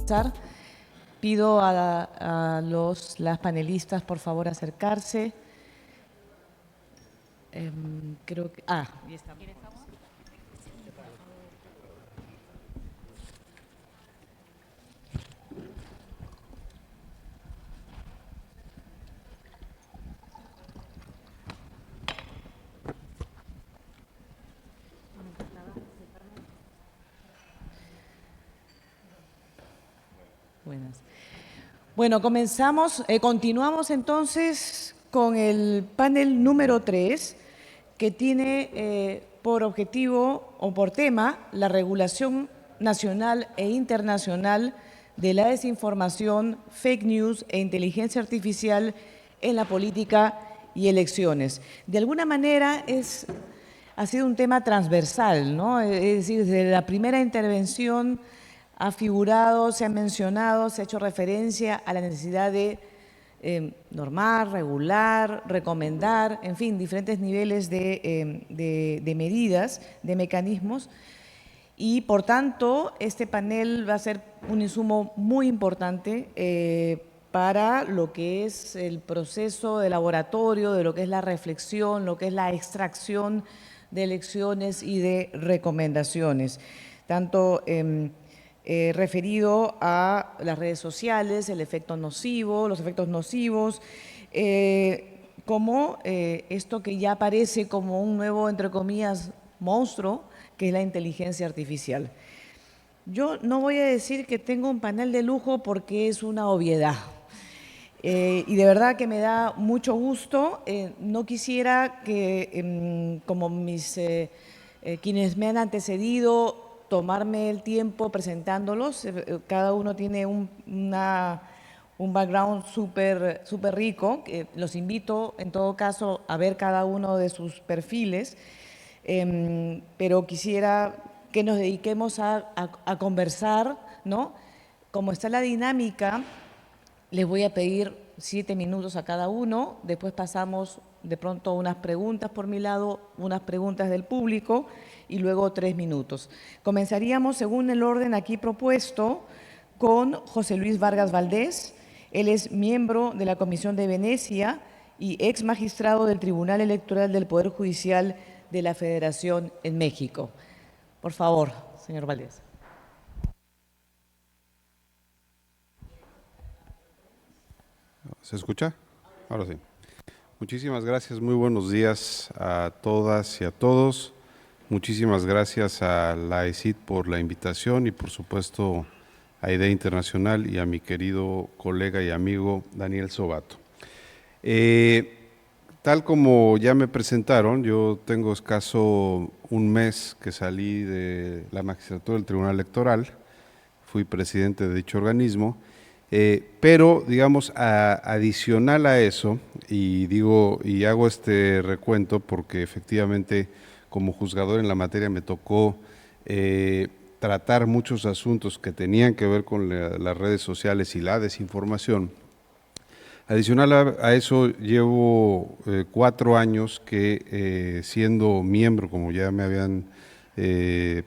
comenzar. Pido a las panelistas, por favor, acercarse. Creo que… ahí estamos. Buenas. Bueno, continuamos entonces con el panel número 3, que tiene por objetivo o por tema la regulación nacional e internacional de la desinformación, fake news e inteligencia artificial en la política y elecciones. De alguna manera ha sido un tema transversal, ¿no? Es decir, desde la primera intervención ha figurado, se ha mencionado, se ha hecho referencia a la necesidad de normar, regular, recomendar, en fin, diferentes niveles de medidas, de mecanismos. Y, por tanto, este panel va a ser un insumo muy importante para lo que es el proceso de laboratorio, de lo que es la reflexión, lo que es la extracción de lecciones y de recomendaciones, tanto referido a las redes sociales, el efecto nocivo, los efectos nocivos, como esto que ya aparece como un nuevo, entre comillas, monstruo, que es la inteligencia artificial. Yo no voy a decir que tengo un panel de lujo porque es una obviedad. Y de verdad que me da mucho gusto. No quisiera que, como quienes me han antecedido, tomarme el tiempo presentándolos. Cada uno tiene un background súper rico. Los invito, en todo caso, a ver cada uno de sus perfiles. Pero quisiera que nos dediquemos a conversar, ¿no? Como está la dinámica, les voy a pedir 7 minutos a cada uno, después pasamos de pronto unas preguntas por mi lado, unas preguntas del público y luego 3 minutos. Comenzaríamos según el orden aquí propuesto con José Luis Vargas Valdés. Él es miembro de la Comisión de Venecia y ex magistrado del Tribunal Electoral del Poder Judicial de la Federación en México. Por favor, señor Valdés. ¿Se escucha? Ahora sí. Muchísimas gracias, muy buenos días a todas y a todos. Muchísimas gracias a la ESID por la invitación y por supuesto a IDEA Internacional y a mi querido colega y amigo Daniel Sobato. Tal como ya me presentaron, yo tengo escaso un mes que salí de la magistratura del Tribunal Electoral, fui presidente de dicho organismo, pero digamos adicional a eso, y hago este recuento porque efectivamente como juzgador en la materia me tocó tratar muchos asuntos que tenían que ver con las redes sociales y la desinformación. Adicional a eso, llevo 4 años que siendo miembro, como ya me habían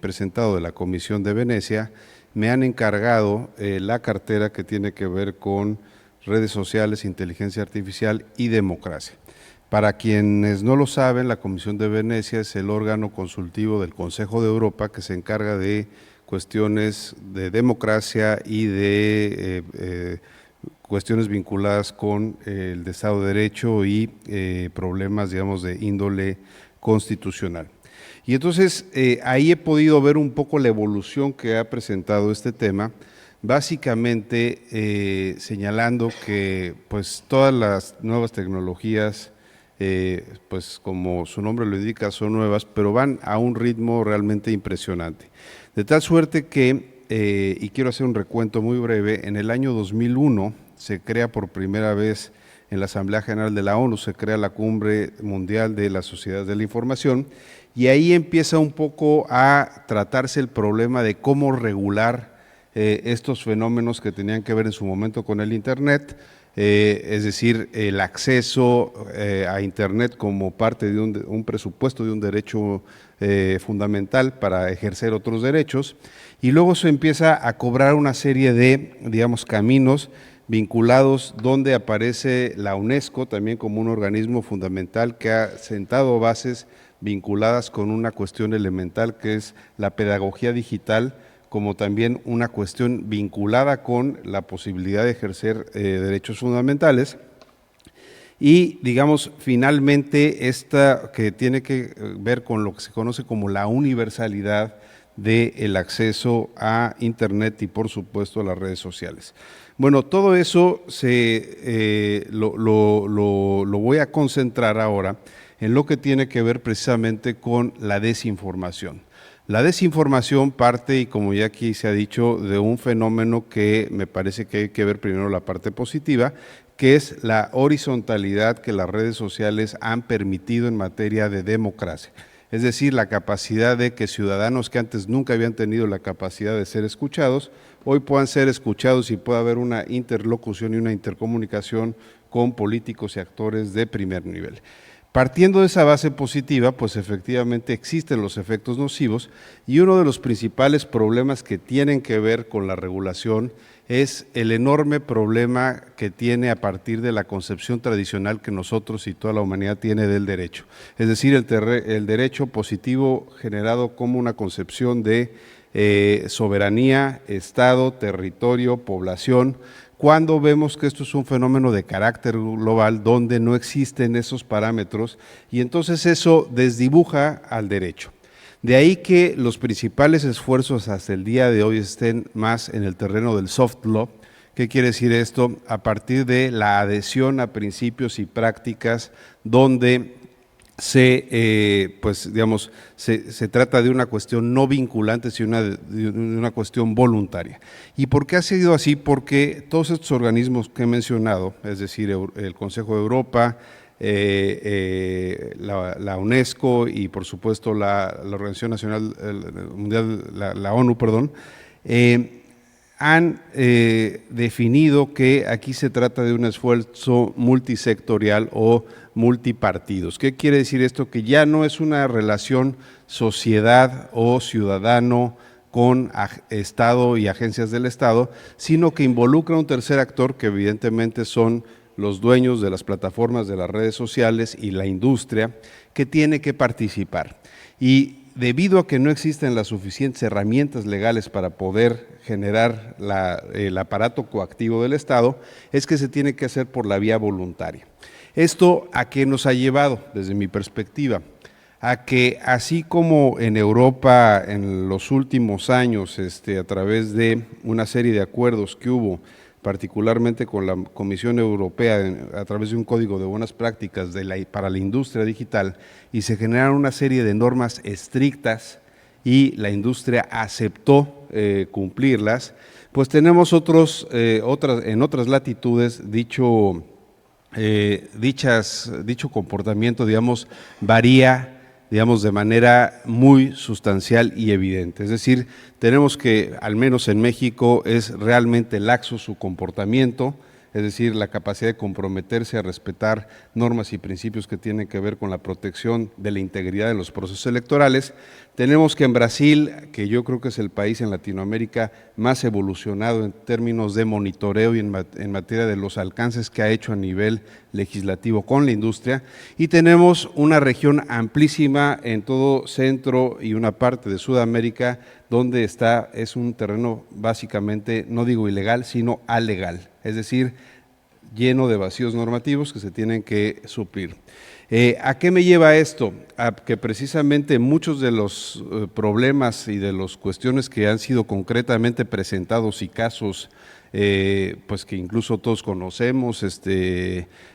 presentado, de la Comisión de Venecia, me han encargado la cartera que tiene que ver con redes sociales, inteligencia artificial y democracia. Para quienes no lo saben, la Comisión de Venecia es el órgano consultivo del Consejo de Europa que se encarga de cuestiones de democracia y de cuestiones vinculadas con el de Estado de Derecho y problemas, digamos, de índole constitucional. Y entonces ahí he podido ver un poco la evolución que ha presentado este tema, básicamente señalando que pues todas las nuevas tecnologías, pues como su nombre lo indica, son nuevas, pero van a un ritmo realmente impresionante. De tal suerte que, y quiero hacer un recuento muy breve, en el año 2001 se crea por primera vez en la Asamblea General de la ONU, se crea la Cumbre Mundial de las Sociedades de la Información, y ahí empieza un poco a tratarse el problema de cómo regular estos fenómenos que tenían que ver en su momento con el Internet, es decir, el acceso a Internet como parte de un presupuesto de un derecho fundamental para ejercer otros derechos, y luego se empieza a cobrar una serie de, digamos, caminos vinculados donde aparece la UNESCO también como un organismo fundamental que ha sentado bases vinculadas con una cuestión elemental que es la pedagogía digital, como también una cuestión vinculada con la posibilidad de ejercer derechos fundamentales. Y, digamos, finalmente esta que tiene que ver con lo que se conoce como la universalidad del acceso a Internet y, por supuesto, a las redes sociales. Bueno, todo eso lo voy a concentrar ahora en lo que tiene que ver precisamente con la desinformación. La desinformación parte, y como ya aquí se ha dicho, de un fenómeno que me parece que hay que ver primero la parte positiva, que es la horizontalidad que las redes sociales han permitido en materia de democracia. Es decir, la capacidad de que ciudadanos que antes nunca habían tenido la capacidad de ser escuchados, hoy puedan ser escuchados y pueda haber una interlocución y una intercomunicación con políticos y actores de primer nivel. Partiendo de esa base positiva, pues efectivamente existen los efectos nocivos, y uno de los principales problemas que tienen que ver con la regulación es el enorme problema que tiene a partir de la concepción tradicional que nosotros y toda la humanidad tiene del derecho. Es decir, el derecho positivo generado como una concepción de soberanía, Estado, territorio, población, cuando vemos que esto es un fenómeno de carácter global donde no existen esos parámetros, y entonces eso desdibuja al derecho. De ahí que los principales esfuerzos hasta el día de hoy estén más en el terreno del soft law. ¿Qué quiere decir esto? A partir de la adhesión a principios y prácticas donde pues, digamos, se trata de una cuestión no vinculante, sino de una cuestión voluntaria. ¿Y por qué ha sido así? Porque todos estos organismos que he mencionado, es decir, el Consejo de Europa, la UNESCO y por supuesto la Organización Nacional Mundial, la ONU, perdón, han definido que aquí se trata de un esfuerzo multisectorial o multipartidos. ¿Qué quiere decir esto? Que ya no es una relación sociedad o ciudadano con Estado y agencias del Estado, sino que involucra a un tercer actor que evidentemente son los dueños de las plataformas de las redes sociales y la industria, que tiene que participar. Y debido a que no existen las suficientes herramientas legales para poder generar el aparato coactivo del Estado, es que se tiene que hacer por la vía voluntaria. ¿Esto a qué nos ha llevado, desde mi perspectiva? A que así como en Europa en los últimos años, a través de una serie de acuerdos que hubo, particularmente con la Comisión Europea, a través de un código de buenas prácticas para la industria digital, y se generaron una serie de normas estrictas y la industria aceptó cumplirlas, pues tenemos en otras latitudes dicho comportamiento, digamos, varía, digamos, de manera muy sustancial y evidente. Es decir, tenemos que, al menos en México, es realmente laxo su comportamiento, es decir, la capacidad de comprometerse a respetar normas y principios que tienen que ver con la protección de la integridad de los procesos electorales. Tenemos que en Brasil, que yo creo que es el país en Latinoamérica más evolucionado en términos de monitoreo y en materia de los alcances que ha hecho a nivel legislativo con la industria, y tenemos una región amplísima en todo Centro y una parte de Sudamérica donde es un terreno básicamente, no digo ilegal, sino alegal, es decir, lleno de vacíos normativos que se tienen que suplir. ¿A qué me lleva esto? A que precisamente muchos de los problemas y de las cuestiones que han sido concretamente presentados y casos pues que incluso todos conocemos,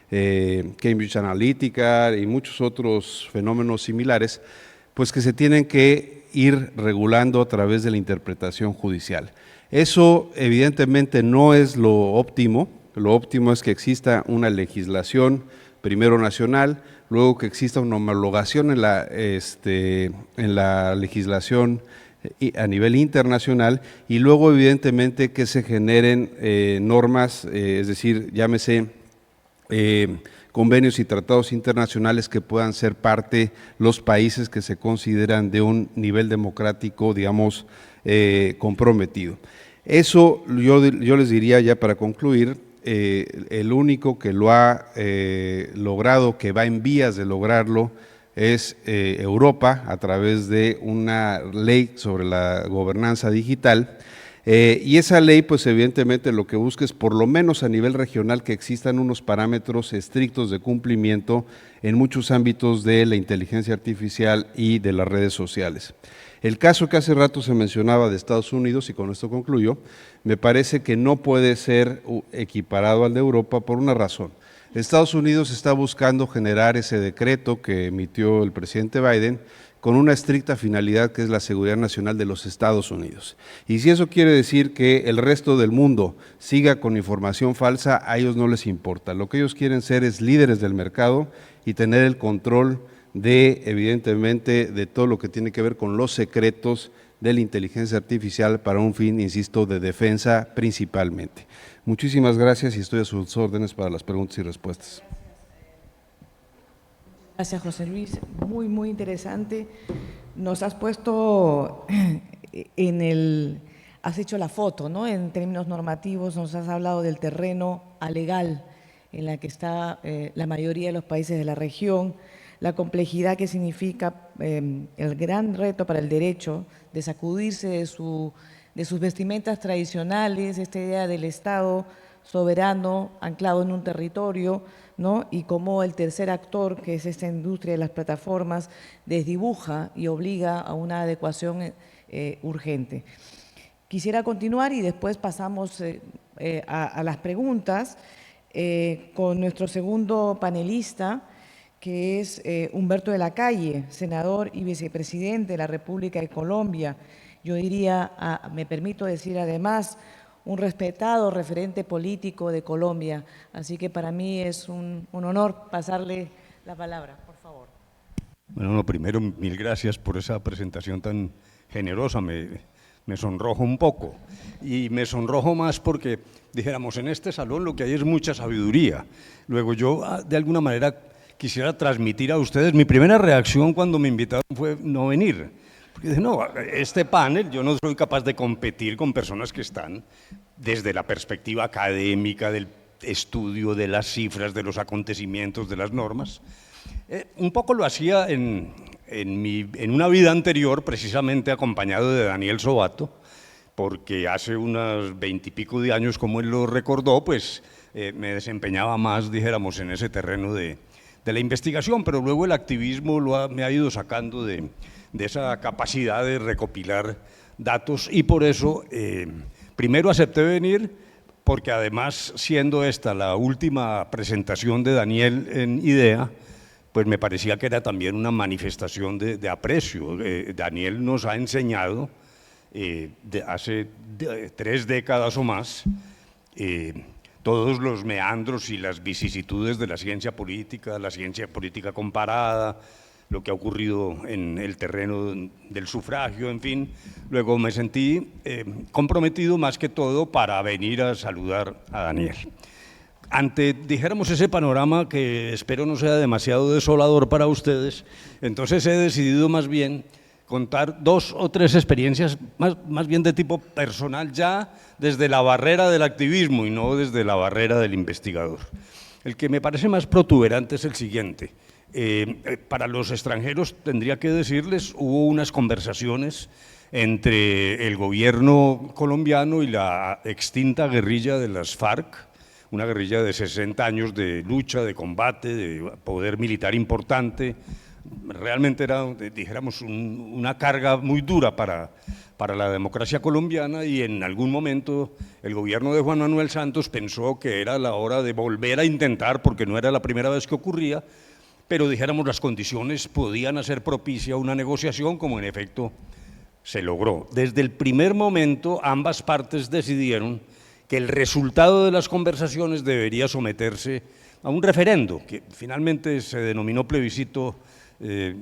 Cambridge Analytica y muchos otros fenómenos similares, pues que se tienen que ir regulando a través de la interpretación judicial. Eso evidentemente no es lo óptimo es que exista una legislación, primero nacional, luego que exista una homologación en la legislación a nivel internacional, y luego evidentemente que se generen normas, es decir, llámese convenios y tratados internacionales que puedan ser parte los países que se consideran de un nivel democrático, digamos, comprometido. Eso yo les diría ya para concluir, el único que lo ha logrado, que va en vías de lograrlo, es Europa a través de una ley sobre la gobernanza digital. Y esa ley, pues evidentemente lo que busca es, por lo menos a nivel regional, que existan unos parámetros estrictos de cumplimiento en muchos ámbitos de la inteligencia artificial y de las redes sociales. El caso que hace rato se mencionaba de Estados Unidos, y con esto concluyo, me parece que no puede ser equiparado al de Europa por una razón. Estados Unidos está buscando generar ese decreto que emitió el presidente Biden con una estricta finalidad que es la seguridad nacional de los Estados Unidos. Y si eso quiere decir que el resto del mundo siga con información falsa, a ellos no les importa. Lo que ellos quieren ser es líderes del mercado y tener el control de, evidentemente, de todo lo que tiene que ver con los secretos de la inteligencia artificial para un fin, insisto, de defensa principalmente. Muchísimas gracias y estoy a sus órdenes para las preguntas y respuestas. Gracias, José Luis. Muy, muy interesante. Nos has puesto has hecho la foto, ¿no? En términos normativos, nos has hablado del terreno alegal en la que está la mayoría de los países de la región, la complejidad que significa el gran reto para el derecho de sacudirse de sus vestimentas tradicionales, esta idea del Estado soberano anclado en un territorio, ¿no? Y cómo el tercer actor, que es esta industria de las plataformas, desdibuja y obliga a una adecuación urgente. Quisiera continuar y después pasamos a las preguntas con nuestro segundo panelista, que es Humberto de la Calle, senador y vicepresidente de la República de Colombia. Yo diría, me permito decir además, un respetado referente político de Colombia. Así que para mí es un honor pasarle la palabra, por favor. Bueno, primero, mil gracias por esa presentación tan generosa. Me sonrojo un poco. Y me sonrojo más porque, dijéramos, en este salón lo que hay es mucha sabiduría. Luego yo, de alguna manera, quisiera transmitir a ustedes, mi primera reacción cuando me invitaron fue no venir. Porque dije, no, este panel, yo no soy capaz de competir con personas que están desde la perspectiva académica, del estudio de las cifras, de los acontecimientos, de las normas. Un poco lo hacía en una vida anterior, precisamente acompañado de Daniel Sobato, porque hace unos 20 y pico de años, como él lo recordó, pues me desempeñaba más, dijéramos, en ese terreno de la investigación, pero luego el activismo me ha ido sacando de esa capacidad de recopilar datos y por eso primero acepté venir, porque además siendo esta la última presentación de Daniel en IDEA, pues me parecía que era también una manifestación de aprecio. Daniel nos ha enseñado hace 3 décadas o más todos los meandros y las vicisitudes de la ciencia política comparada, lo que ha ocurrido en el terreno del sufragio, en fin. Luego me sentí comprometido más que todo para venir a saludar a Daniel. Ante, dijéramos, ese panorama que espero no sea demasiado desolador para ustedes, entonces he decidido más bien contar 2 o 3 experiencias más bien de tipo personal, ya desde la barrera del activismo y no desde la barrera del investigador. El que me parece más protuberante es el siguiente. Para los extranjeros tendría que decirles, hubo unas conversaciones entre el gobierno colombiano y la extinta guerrilla de las FARC, una guerrilla de 60 años de lucha, de combate, de poder militar importante. Realmente era, dijéramos, una carga muy dura para la democracia colombiana, y en algún momento el gobierno de Juan Manuel Santos pensó que era la hora de volver a intentar, porque no era la primera vez que ocurría, pero dijéramos las condiciones podían hacer propicia una negociación, como en efecto se logró. Desde el primer momento ambas partes decidieron que el resultado de las conversaciones debería someterse a un referendo, que finalmente se denominó plebiscito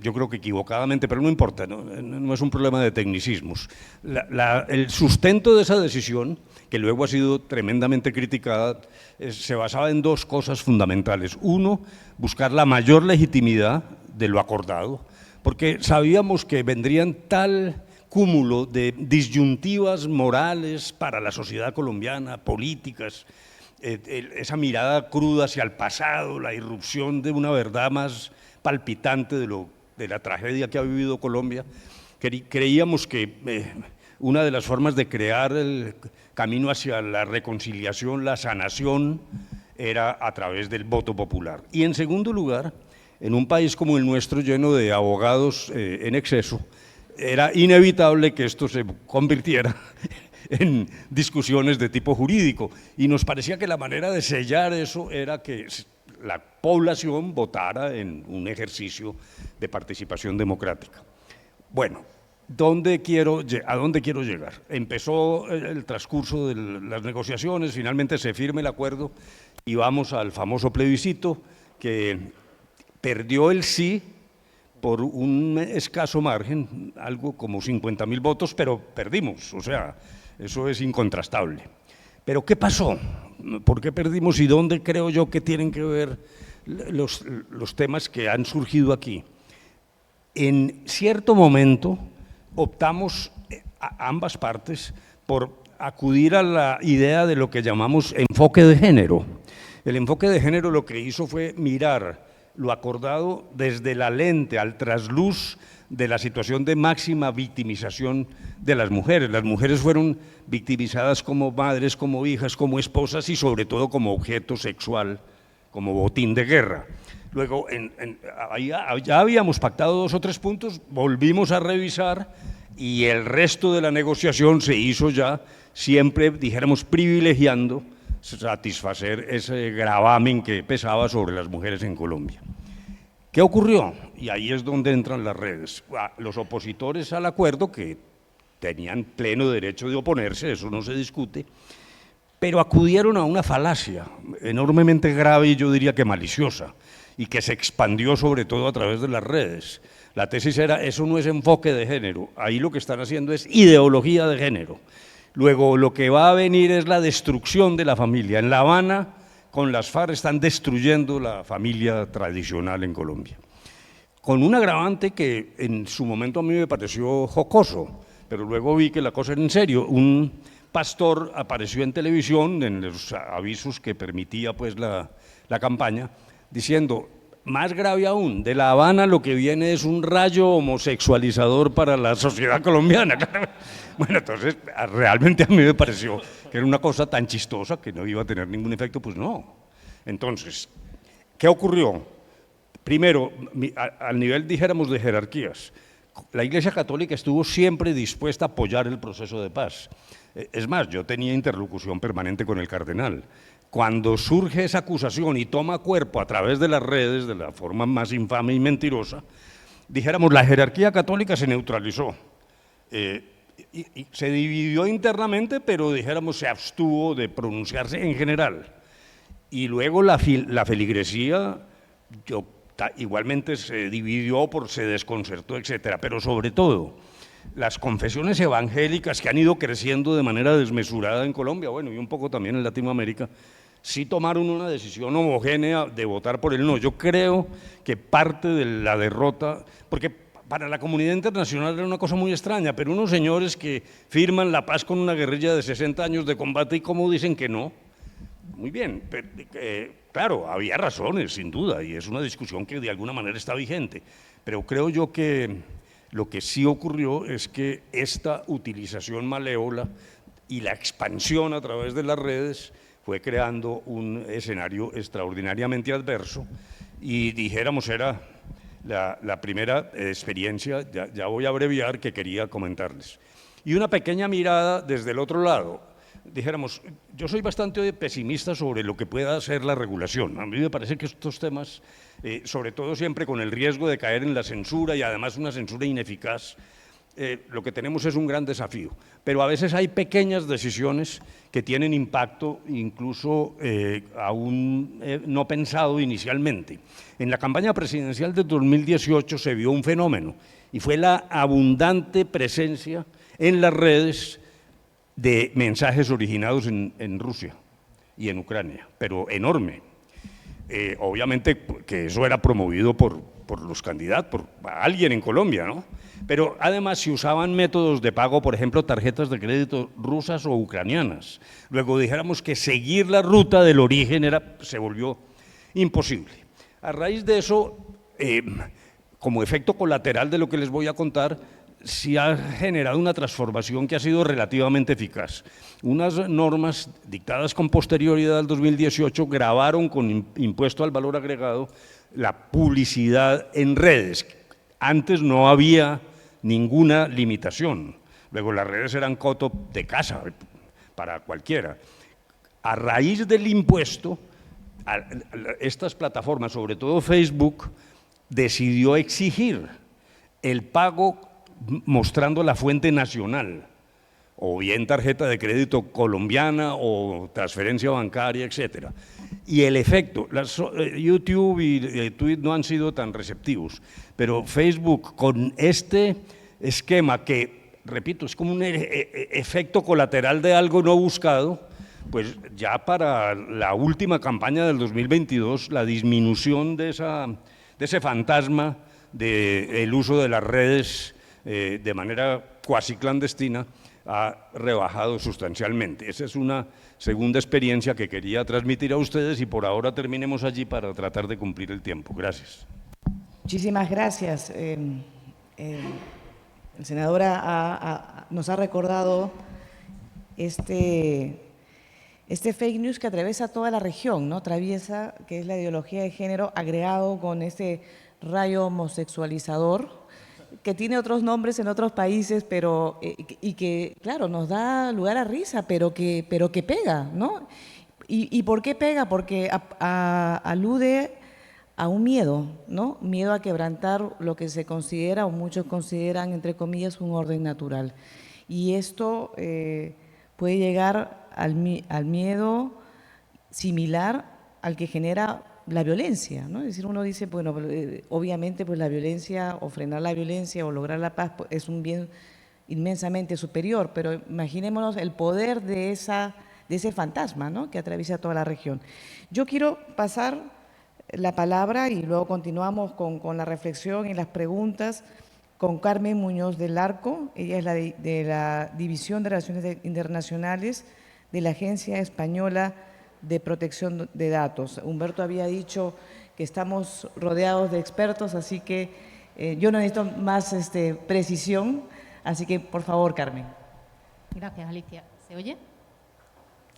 yo creo que equivocadamente, pero no importa, no es un problema de tecnicismos. El sustento de esa decisión, que luego ha sido tremendamente criticada, se basaba en dos cosas fundamentales. Uno, buscar la mayor legitimidad de lo acordado, porque sabíamos que vendrían tal cúmulo de disyuntivas morales para la sociedad colombiana, políticas, esa mirada cruda hacia el pasado, la irrupción de una verdad más palpitante de la tragedia que ha vivido Colombia. Creíamos que una de las formas de crear el camino hacia la reconciliación, la sanación, era a través del voto popular. Y en segundo lugar, en un país como el nuestro, lleno de abogados en exceso, era inevitable que esto se convirtiera en discusiones de tipo jurídico, y nos parecía que la manera de sellar eso era que la población votara en un ejercicio de participación democrática. Bueno, ¿a dónde quiero llegar? Empezó el transcurso de las negociaciones, finalmente se firma el acuerdo y vamos al famoso plebiscito que perdió el sí por un escaso margen, algo como 50.000 votos, pero perdimos, o sea, eso es incontrastable. Pero ¿qué pasó? ¿Por qué perdimos y dónde creo yo que tienen que ver los temas que han surgido aquí? En cierto momento optamos a ambas partes por acudir a la idea de lo que llamamos enfoque de género. El enfoque de género lo que hizo fue mirar lo acordado desde la lente, al trasluz de la situación de máxima victimización de las mujeres. Las mujeres fueron victimizadas como madres, como hijas, como esposas y sobre todo como objeto sexual, como botín de guerra. Luego, ya habíamos pactado 2 o 3 puntos, volvimos a revisar y el resto de la negociación se hizo ya siempre, dijéramos, privilegiando satisfacer ese gravamen que pesaba sobre las mujeres en Colombia. ¿Qué ocurrió? Y ahí es donde entran las redes. Los opositores al acuerdo, que tenían pleno derecho de oponerse, eso no se discute, pero acudieron a una falacia enormemente grave y yo diría que maliciosa, y que se expandió sobre todo a través de las redes. La tesis era, eso no es enfoque de género, ahí lo que están haciendo es ideología de género. Luego, lo que va a venir es la destrucción de la familia. En La Habana, con las FARC, están destruyendo la familia tradicional en Colombia. Con un agravante que en su momento a mí me pareció jocoso, pero luego vi que la cosa era en serio. Un pastor apareció en televisión, en los avisos que permitía pues la campaña, diciendo, más grave aún, de La Habana lo que viene es un rayo homosexualizador para la sociedad colombiana. Bueno, entonces realmente a mí me pareció que era una cosa tan chistosa que no iba a tener ningún efecto, pues no. Entonces, ¿qué ocurrió? Primero, al nivel, dijéramos, de jerarquías, la Iglesia Católica estuvo siempre dispuesta a apoyar el proceso de paz. Es más, yo tenía interlocución permanente con el cardenal. Cuando surge esa acusación y toma cuerpo a través de las redes, de la forma más infame y mentirosa, dijéramos, la jerarquía católica se neutralizó. Y se dividió internamente, pero dijéramos, se abstuvo de pronunciarse en general. Y luego la feligresía igualmente se dividió, se desconcertó, etcétera. Pero sobre todo, las confesiones evangélicas que han ido creciendo de manera desmesurada en Colombia, bueno, y un poco también en Latinoamérica, sí tomaron una decisión homogénea de votar por el no. Yo creo que parte de la derrota, porque para la comunidad internacional era una cosa muy extraña, pero unos señores que firman la paz con una guerrilla de 60 años de combate, ¿y cómo dicen que no? Muy bien, claro, había razones, sin duda, y es una discusión que de alguna manera está vigente, pero creo yo que lo que sí ocurrió es que esta utilización malévola y la expansión a través de las redes fue creando un escenario extraordinariamente adverso y dijéramos era la primera experiencia, ya voy a abreviar, que quería comentarles. Y una pequeña mirada desde el otro lado. Dijéramos, yo soy bastante pesimista sobre lo que pueda ser la regulación. A mí me parece que estos temas, sobre todo siempre con el riesgo de caer en la censura y además una censura ineficaz, lo que tenemos es un gran desafío, pero a veces hay pequeñas decisiones que tienen impacto incluso aún no pensado inicialmente. En la campaña presidencial de 2018 se vio un fenómeno y fue la abundante presencia en las redes de mensajes originados en Rusia y en Ucrania, pero enorme. Obviamente que eso era promovido por los candidatos, por alguien en Colombia, ¿no? Pero además se usaban métodos de pago, por ejemplo, tarjetas de crédito rusas o ucranianas. Luego dijéramos que seguir la ruta del origen se volvió imposible. A raíz de eso, como efecto colateral de lo que les voy a contar, sí ha generado una transformación que ha sido relativamente eficaz. Unas normas dictadas con posterioridad al 2018 gravaron con impuesto al valor agregado la publicidad en redes. Antes no había ninguna limitación. Luego las redes eran coto de casa para cualquiera. A raíz del impuesto, estas plataformas, sobre todo Facebook, decidió exigir el pago mostrando la fuente nacional, o bien tarjeta de crédito colombiana o transferencia bancaria, etcétera. Y el efecto, YouTube y Twitter no han sido tan receptivos, pero Facebook con este esquema que, repito, es como un efecto colateral de algo no buscado, pues ya para la última campaña del 2022, la disminución de ese fantasma del uso de las redes de manera cuasi clandestina ha rebajado sustancialmente. Esa es una segunda experiencia que quería transmitir a ustedes y por ahora terminemos allí para tratar de cumplir el tiempo. Gracias. Muchísimas gracias. El senador nos ha recordado este fake news que atraviesa toda la región, ¿no? Atraviesa, que es la ideología de género, agregado con este rayo homosexualizador, que tiene otros nombres en otros países, pero y que, claro, nos da lugar a risa, pero que pega, ¿no? ¿Y por qué pega? Porque alude a un miedo, ¿no? Miedo a quebrantar lo que se considera, o muchos consideran, entre comillas, un orden natural. Y esto puede llegar al miedo similar al que genera la violencia, ¿no? Es decir, uno dice, bueno, obviamente pues la violencia o frenar la violencia o lograr la paz es un bien inmensamente superior, pero imaginémonos el poder de ese fantasma, ¿no?, que atraviesa toda la región. Yo quiero pasar la palabra y luego continuamos con la reflexión y las preguntas con Carmen Muñoz del Arco. Ella es de la División de Relaciones Internacionales de la Agencia Española de Protección de Datos. Humberto había dicho que estamos rodeados de expertos, así que yo necesito más precisión, así que por favor, Carmen. Gracias, Alicia. ¿Se oye?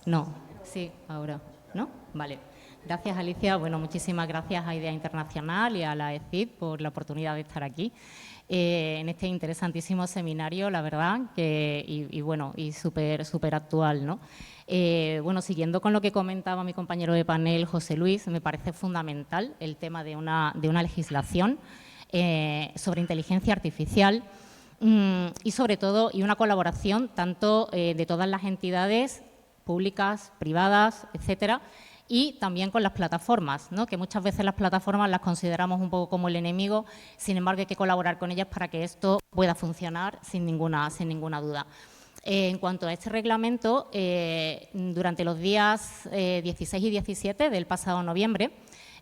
No, sí, ahora, ¿no? Vale. Gracias, Alicia. Bueno, muchísimas gracias a IDEA Internacional y a la ECID por la oportunidad de estar aquí en este interesantísimo seminario, la verdad, y súper actual, ¿no? Bueno, siguiendo con lo que comentaba mi compañero de panel, José Luis, me parece fundamental el tema de una legislación sobre inteligencia artificial y, sobre todo, una colaboración tanto de todas las entidades públicas, privadas, etcétera, y también con las plataformas, ¿no?, que muchas veces las plataformas las consideramos un poco como el enemigo, sin embargo hay que colaborar con ellas para que esto pueda funcionar sin ninguna duda. En cuanto a este reglamento, durante los días 16 y 17 del pasado noviembre,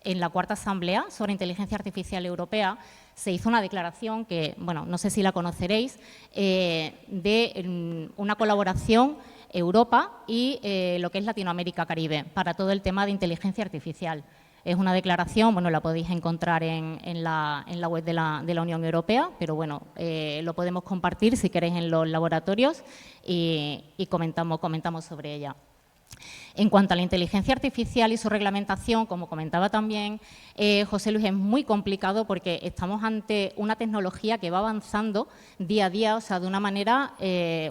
en la Cuarta Asamblea sobre Inteligencia Artificial Europea, se hizo una declaración que, bueno, no sé si la conoceréis, de una colaboración Europa y lo que es Latinoamérica-Caribe para todo el tema de inteligencia artificial. Es una declaración, bueno, la podéis encontrar en la web de la Unión Europea, pero bueno, lo podemos compartir si queréis en los laboratorios y comentamos sobre ella. En cuanto a la inteligencia artificial y su reglamentación, como comentaba también José Luis, es muy complicado porque estamos ante una tecnología que va avanzando día a día, o sea, de una manera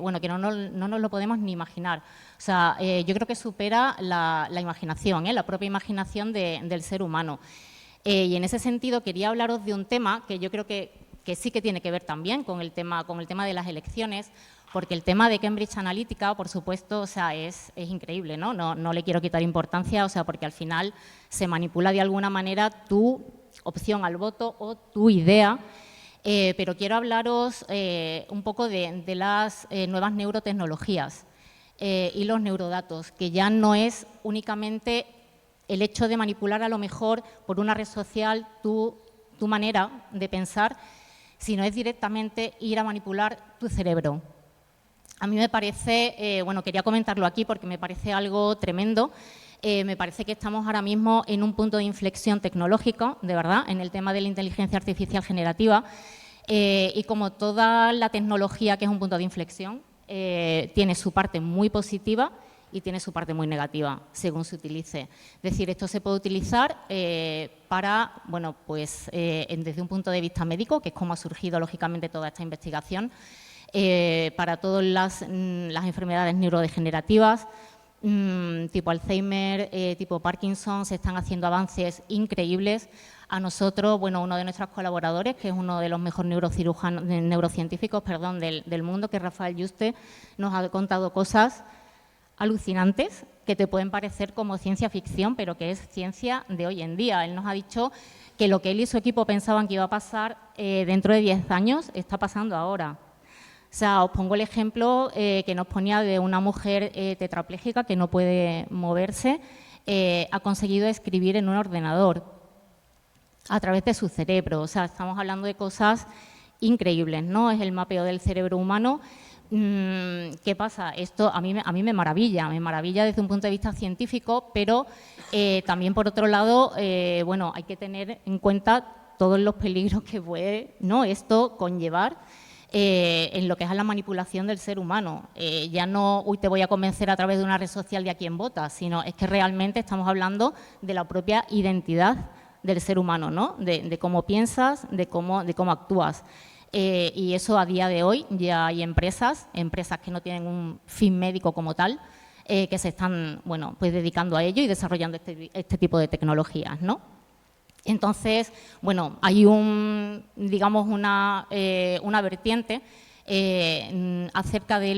bueno, que no nos lo podemos ni imaginar. O sea, yo creo que supera la imaginación, la propia imaginación del ser humano. Y en ese sentido quería hablaros de un tema que yo creo que que sí que tiene que ver también con el tema de las elecciones, porque el tema de Cambridge Analytica, por supuesto, o sea, es increíble, ¿no? No le quiero quitar importancia, o sea, porque al final se manipula de alguna manera tu opción al voto o tu idea. Pero quiero hablaros un poco de las nuevas neurotecnologías y los neurodatos, que ya no es únicamente el hecho de manipular a lo mejor por una red social tu manera de pensar, sino es directamente ir a manipular tu cerebro. A mí me parece, bueno, quería comentarlo aquí porque me parece algo tremendo. Me parece que estamos ahora mismo en un punto de inflexión tecnológico, de verdad, en el tema de la inteligencia artificial generativa. Y como toda la tecnología que es un punto de inflexión, tiene su parte muy positiva y tiene su parte muy negativa, según se utilice. Es decir, esto se puede utilizar para, bueno, pues desde un punto de vista médico, que es como ha surgido lógicamente toda esta investigación, para todas las enfermedades neurodegenerativas, tipo Alzheimer, tipo Parkinson, se están haciendo avances increíbles. A nosotros, bueno, uno de nuestros colaboradores, que es uno de los mejores neurocientíficos del mundo, que es Rafael Yuste, nos ha contado cosas alucinantes que te pueden parecer como ciencia ficción, pero que es ciencia de hoy en día. Él nos ha dicho que lo que él y su equipo pensaban que iba a pasar dentro de 10 años está pasando ahora. O sea, os pongo el ejemplo que nos ponía de una mujer tetrapléjica que no puede moverse, ha conseguido escribir en un ordenador a través de su cerebro. O sea, estamos hablando de cosas increíbles, ¿no? Es el mapeo del cerebro humano. ¿Qué pasa? Esto a mí me maravilla desde un punto de vista científico, pero también, por otro lado, bueno, hay que tener en cuenta todos los peligros que puede, ¿no?, esto conllevar en lo que es a la manipulación del ser humano. Ya no, te voy a convencer a través de una red social de a quién votas, sino es que realmente estamos hablando de la propia identidad del ser humano, ¿no?, de cómo piensas, de cómo actúas. Y eso a día de hoy ya hay empresas que no tienen un fin médico como tal, que se están, bueno, pues dedicando a ello y desarrollando este tipo de tecnologías, ¿no? Entonces, bueno, hay digamos una vertiente acerca de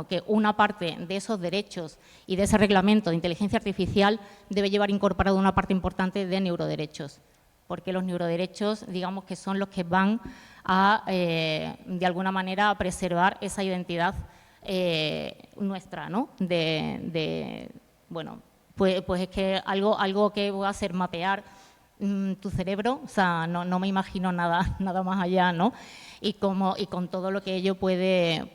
que una parte de esos derechos y de ese reglamento de inteligencia artificial debe llevar incorporado una parte importante de neuroderechos, porque los neuroderechos, digamos, que son los que van a, de alguna manera, a preservar esa identidad nuestra, ¿no? Bueno, pues es que algo que va a hacer mapear tu cerebro, o sea, no me imagino nada más allá, ¿no? Y con todo lo que ello puede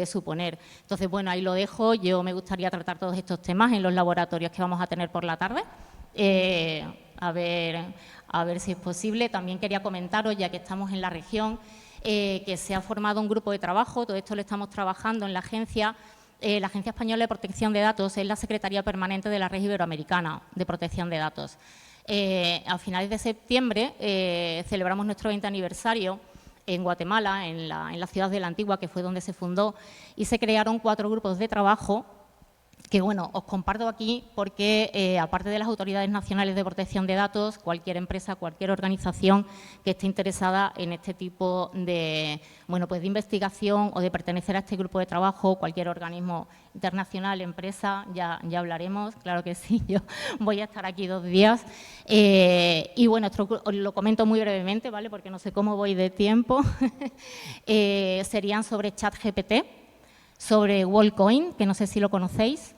suponer. Entonces, bueno, ahí lo dejo. Yo me gustaría tratar todos estos temas en los laboratorios que vamos a tener por la tarde. A ver si es posible. También quería comentaros, ya que estamos en la región, que se ha formado un grupo de trabajo. Todo esto lo estamos trabajando en la Agencia Española de Protección de Datos, es la Secretaría Permanente de la Red Iberoamericana de Protección de Datos. A finales de septiembre celebramos nuestro 20 aniversario en Guatemala, en la ciudad de La Antigua, que fue donde se fundó, y se crearon 4 grupos de trabajo que, bueno, os comparto aquí porque, aparte de las autoridades nacionales de protección de datos, cualquier empresa, cualquier organización que esté interesada en este tipo de, bueno, pues de investigación o de pertenecer a este grupo de trabajo, cualquier organismo internacional, empresa, ya hablaremos, claro que sí, yo voy a estar aquí 2 días. Y bueno, esto os lo comento muy brevemente, ¿vale?, porque no sé cómo voy de tiempo. Serían sobre ChatGPT, sobre WorldCoin, que no sé si lo conocéis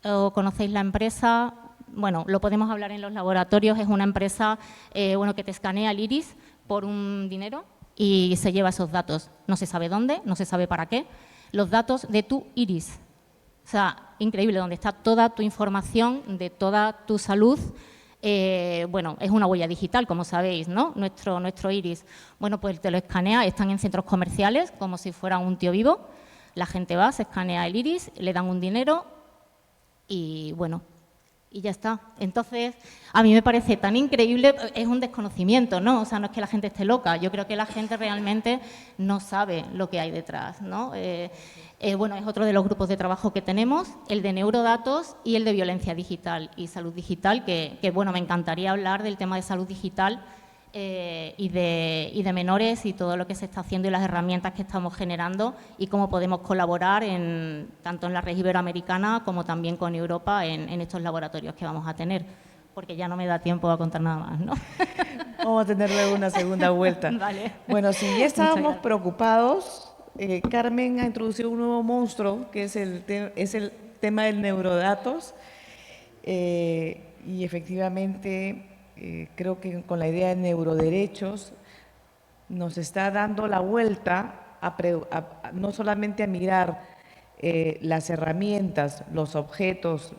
o conocéis la empresa. Bueno, lo podemos hablar en los laboratorios. Es una empresa bueno, que te escanea el iris por un dinero y se lleva esos datos. No se sabe dónde, no se sabe para qué. Los datos de tu iris. O sea, increíble, donde está toda tu información de toda tu salud. Bueno, es una huella digital, como sabéis, ¿no? Nuestro iris. Bueno, pues te lo escanea. Están en centros comerciales como si fuera un tío vivo. La gente va, se escanea el iris, le dan un dinero y, bueno, y ya está. Entonces, a mí me parece tan increíble, es un desconocimiento, ¿no? O sea, no es que la gente esté loca, yo creo que la gente realmente no sabe lo que hay detrás, ¿no? Bueno, es otro de los grupos de trabajo que tenemos, el de neurodatos y el de violencia digital y salud digital, que bueno, me encantaría hablar del tema de salud digital y de menores y todo lo que se está haciendo y las herramientas que estamos generando y cómo podemos colaborar tanto en la red iberoamericana como también con Europa en estos laboratorios que vamos a tener, porque ya no me da tiempo a contar nada más, ¿no? Vamos a tener luego una segunda vuelta. Vale. Bueno, si ya estábamos Muchas gracias. preocupados, Carmen ha introducido un nuevo monstruo, que es el tema del neurodatos, y efectivamente creo que con la idea de neuroderechos nos está dando la vuelta no solamente a mirar las herramientas, los objetos,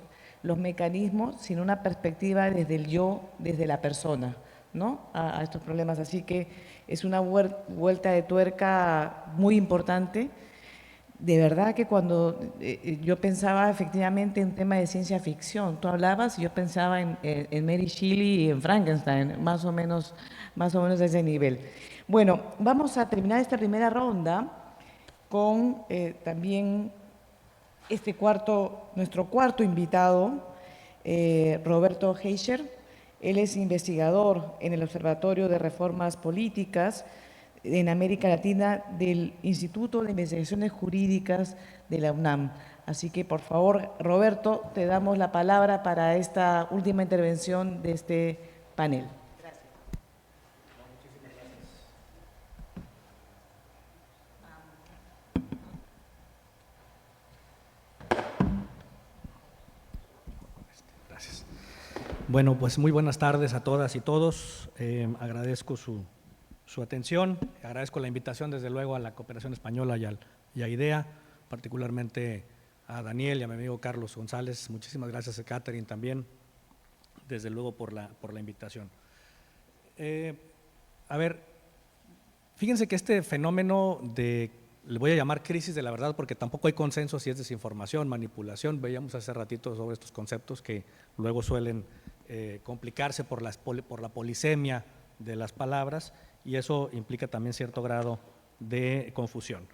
los mecanismos, sino una perspectiva desde el yo, desde la persona, ¿no? A estos problemas. Así que es una vuelta de tuerca muy importante. De verdad que cuando yo pensaba efectivamente en tema de ciencia ficción, tú hablabas y yo pensaba en Mary Shelley y en Frankenstein, más o menos a ese nivel. Bueno, vamos a terminar esta primera ronda con también nuestro cuarto invitado, Roberto Heischer. Él es investigador en el Observatorio de Reformas Políticas en América Latina del Instituto de Investigaciones Jurídicas de la UNAM. Así que, por favor, Roberto, te damos la palabra para esta última intervención de este panel. Gracias. Gracias. Bueno, pues muy buenas tardes a todas y todos. Agradezco su atención, agradezco la invitación desde luego a la Cooperación Española y a IDEA, particularmente a Daniel y a mi amigo Carlos González. Muchísimas gracias a Catherine también, desde luego por la invitación. A ver, fíjense que este fenómeno le voy a llamar crisis de la verdad porque tampoco hay consenso si es desinformación, manipulación. Veíamos hace ratito sobre estos conceptos que luego suelen complicarse por la polisemia de las palabras y eso implica también cierto grado de confusión.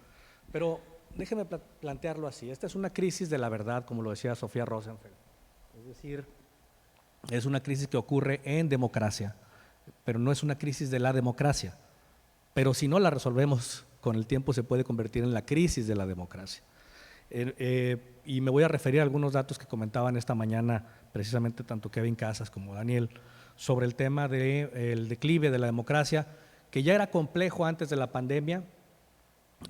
Pero déjenme plantearlo así, esta es una crisis de la verdad, como lo decía Sofía Rosenfeld, es decir, es una crisis que ocurre en democracia, pero no es una crisis de la democracia, pero si no la resolvemos con el tiempo se puede convertir en la crisis de la democracia. Y me voy a referir a algunos datos que comentaban esta mañana precisamente tanto Kevin Casas como Daniel sobre el tema del declive de la democracia, que ya era complejo antes de la pandemia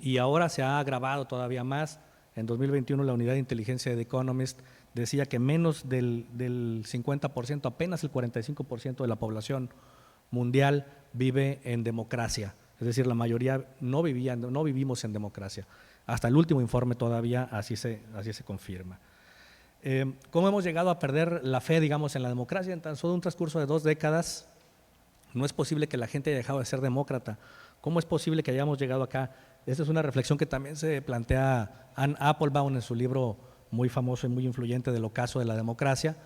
y ahora se ha agravado todavía más. En 2021 la unidad de inteligencia de The Economist decía que menos del 50%, apenas el 45% de la población mundial vive en democracia, es decir, la mayoría no vivimos en democracia. Hasta el último informe todavía así se confirma. ¿Cómo hemos llegado a perder la fe, digamos, en la democracia? En tan solo un transcurso de 2 décadas, no es posible que la gente haya dejado de ser demócrata. ¿Cómo es posible que hayamos llegado acá? Esta es una reflexión que también se plantea Anne Applebaum en su libro muy famoso y muy influyente del ocaso de la democracia,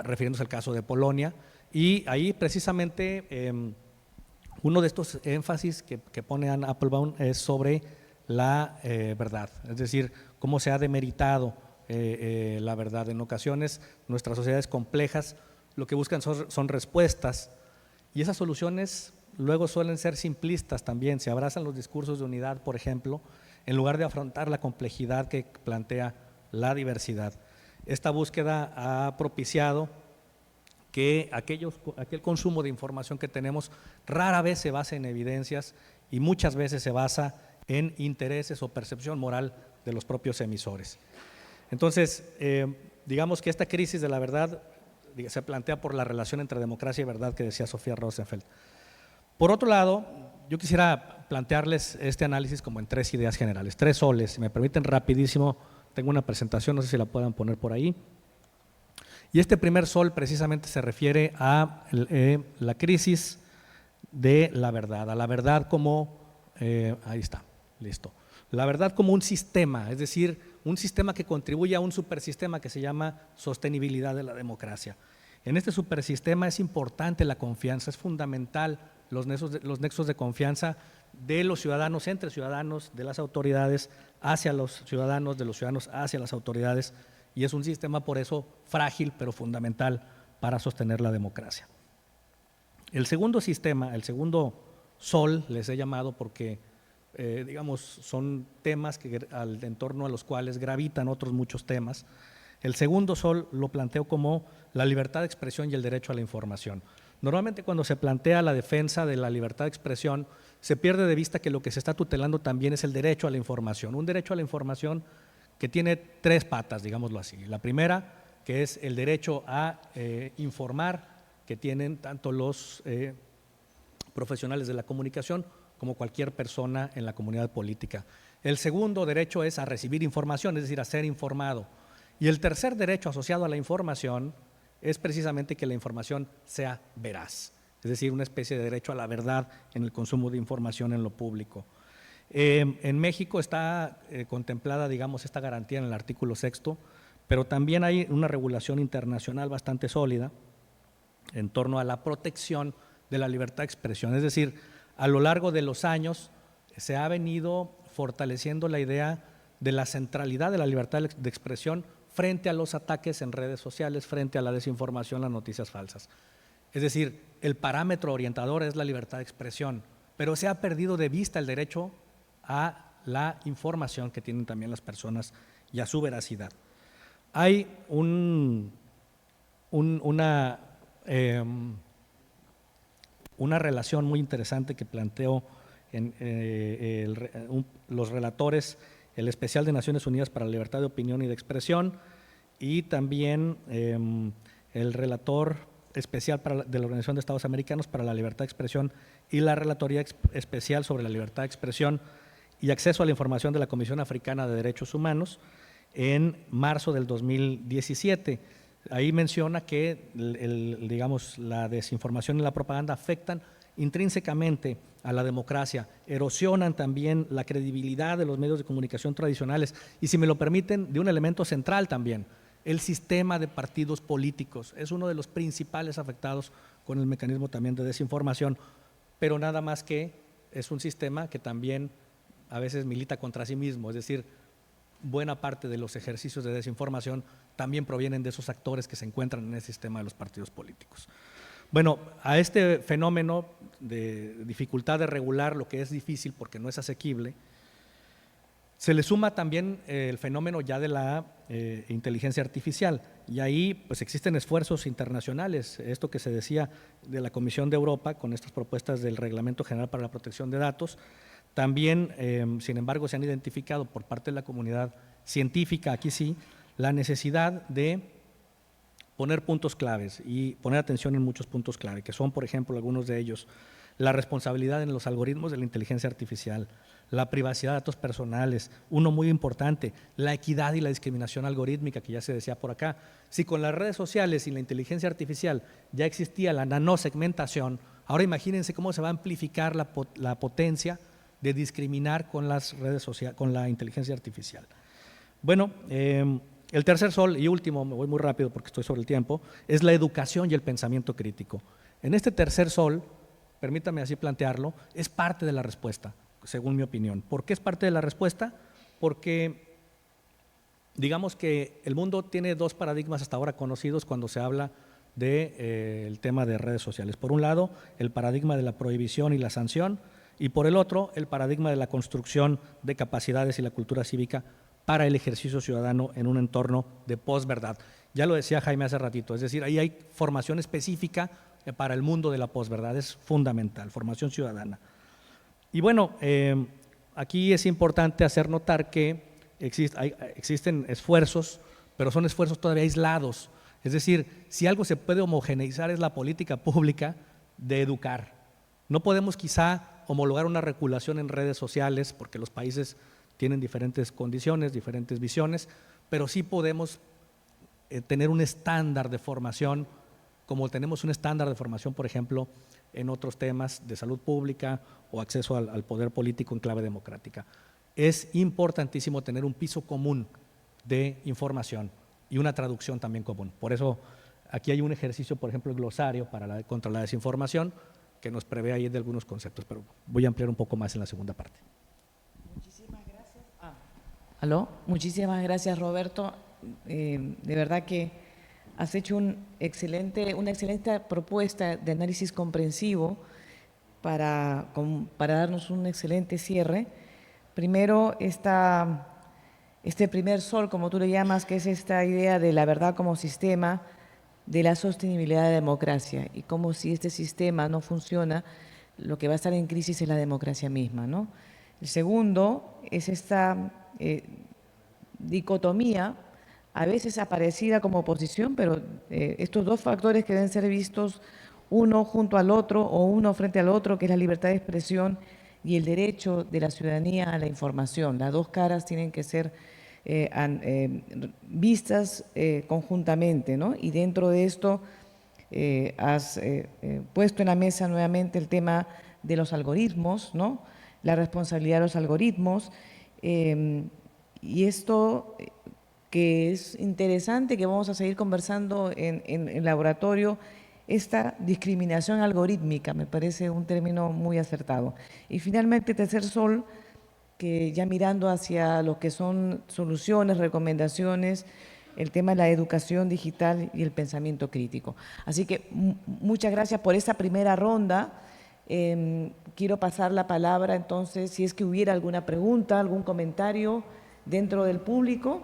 refiriéndose al caso de Polonia. Y ahí precisamente uno de estos énfasis que pone Anne Applebaum es sobre la verdad, es decir, cómo se ha demeritado la verdad. En ocasiones nuestras sociedades complejas lo que buscan son respuestas y esas soluciones luego suelen ser simplistas también, se abrazan los discursos de unidad, por ejemplo, en lugar de afrontar la complejidad que plantea la diversidad. Esta búsqueda ha propiciado que aquel consumo de información que tenemos rara vez se basa en evidencias y muchas veces se basa en intereses o percepción moral de los propios emisores. Entonces, digamos que esta crisis de la verdad se plantea por la relación entre democracia y verdad que decía Sofía Rosenfeld. Por otro lado, yo quisiera plantearles este análisis como en 3 ideas generales, 3 soles, si me permiten rapidísimo, tengo una presentación, no sé si la puedan poner por ahí. Y este primer sol precisamente se refiere a la crisis de la verdad, a la verdad como, ahí está, listo, la verdad como un sistema, es decir, un sistema que contribuye a un supersistema que se llama sostenibilidad de la democracia. En este supersistema es importante la confianza, es fundamental los nexos de confianza de los ciudadanos entre ciudadanos, de las autoridades hacia los ciudadanos, de los ciudadanos hacia las autoridades, y es un sistema por eso frágil pero fundamental para sostener la democracia. El segundo sistema, el segundo sol, les he llamado porque, digamos, son temas en torno a los cuales gravitan otros muchos temas. El segundo sol lo planteo como la libertad de expresión y el derecho a la información. Normalmente cuando se plantea la defensa de la libertad de expresión, se pierde de vista que lo que se está tutelando también es el derecho a la información. Un derecho a la información que tiene tres patas, digámoslo así. La primera, que es el derecho a informar, que tienen tanto los profesionales de la comunicación como cualquier persona en la comunidad política. El segundo derecho es a recibir información, es decir, a ser informado. Y el tercer derecho asociado a la información es precisamente que la información sea veraz, es decir, una especie de derecho a la verdad en el consumo de información en lo público. En México está contemplada, digamos, esta garantía en el artículo 6º, pero también hay una regulación internacional bastante sólida en torno a la protección de la libertad de expresión. Es decir, a lo largo de los años se ha venido fortaleciendo la idea de la centralidad de la libertad de expresión frente a los ataques en redes sociales, frente a la desinformación, las noticias falsas. Es decir, el parámetro orientador es la libertad de expresión, pero se ha perdido de vista el derecho a la información que tienen también las personas y a su veracidad. Hay una relación muy interesante que planteó los relatores, el especial de Naciones Unidas para la Libertad de Opinión y de Expresión, y también el relator especial de la Organización de Estados Americanos para la Libertad de Expresión y la Relatoría Especial sobre la Libertad de Expresión y Acceso a la Información de la Comisión Africana de Derechos Humanos en marzo del 2017. Ahí menciona que digamos, la desinformación y la propaganda afectan intrínsecamente a la democracia, erosionan también la credibilidad de los medios de comunicación tradicionales y, si me lo permiten, de un elemento central también, el sistema de partidos políticos. Es uno de los principales afectados con el mecanismo también de desinformación, pero nada más que es un sistema que también a veces milita contra sí mismo, es decir, buena parte de los ejercicios de desinformación también provienen de esos actores que se encuentran en el sistema de los partidos políticos. Bueno, a este fenómeno de dificultad de regular lo que es difícil porque no es asequible, se le suma también el fenómeno ya de la inteligencia artificial, y ahí pues existen esfuerzos internacionales, esto que se decía de la Comisión de Europa con estas propuestas del Reglamento General para la Protección de Datos. También, sin embargo, se han identificado por parte de la comunidad científica, aquí sí, la necesidad de poner puntos claves y poner atención en muchos puntos clave, que son, por ejemplo, algunos de ellos, la responsabilidad en los algoritmos de la inteligencia artificial, la privacidad de datos personales, uno muy importante, la equidad y la discriminación algorítmica, que ya se decía por acá. Si con las redes sociales y la inteligencia artificial ya existía la nanosegmentación, ahora imagínense cómo se va a amplificar la potencia de discriminar con las redes sociales, con la inteligencia artificial. Bueno, el tercer sol y último, me voy muy rápido porque estoy sobre el tiempo, es la educación y el pensamiento crítico. En este tercer sol, permítame así plantearlo, es parte de la respuesta, según mi opinión. ¿Por qué es parte de la respuesta? Porque digamos que el mundo tiene dos paradigmas hasta ahora conocidos cuando se habla del tema de redes sociales. Por un lado, el paradigma de la prohibición y la sanción, y por el otro, el paradigma de la construcción de capacidades y la cultura cívica para el ejercicio ciudadano en un entorno de posverdad. Ya lo decía Jaime hace ratito, es decir, ahí hay formación específica para el mundo de la posverdad, es fundamental, formación ciudadana. Y bueno, aquí es importante hacer notar que existen esfuerzos, pero son esfuerzos todavía aislados. Es decir, si algo se puede homogeneizar es la política pública de educar. No podemos quizá homologar una regulación en redes sociales porque los países tienen diferentes condiciones, diferentes visiones, pero sí podemos tener un estándar de formación, como tenemos un estándar de formación, por ejemplo, en otros temas de salud pública o acceso al poder político en clave democrática. Es importantísimo tener un piso común de información y una traducción también común. Por eso aquí hay un ejercicio, por ejemplo, el glosario contra la desinformación, que nos prevé ahí de algunos conceptos, pero voy a ampliar un poco más en la segunda parte. Muchísimas gracias. ¿Aló? Muchísimas gracias, Roberto. De verdad que has hecho una excelente propuesta de análisis comprensivo para darnos un excelente cierre. Primero, este primer sol, como tú le llamas, que es esta idea de la verdad como sistema, de la sostenibilidad de la democracia, y como si este sistema no funciona, lo que va a estar en crisis es la democracia misma, ¿no? El segundo es esta dicotomía, a veces aparecida como oposición, pero estos dos factores que deben ser vistos uno junto al otro o uno frente al otro, que es la libertad de expresión y el derecho de la ciudadanía a la información. Las dos caras tienen que ser vistas conjuntamente, ¿no? Y dentro de esto has puesto en la mesa nuevamente el tema de los algoritmos, ¿no? La responsabilidad de los algoritmos, y esto que es interesante, que vamos a seguir conversando en el laboratorio, esta discriminación algorítmica, me parece un término muy acertado. Y finalmente, tercer sol, que ya mirando hacia lo que son soluciones, recomendaciones, el tema de la educación digital y el pensamiento crítico. Así que muchas gracias por esta primera ronda. Quiero pasar la palabra entonces, si es que hubiera alguna pregunta, algún comentario dentro del público.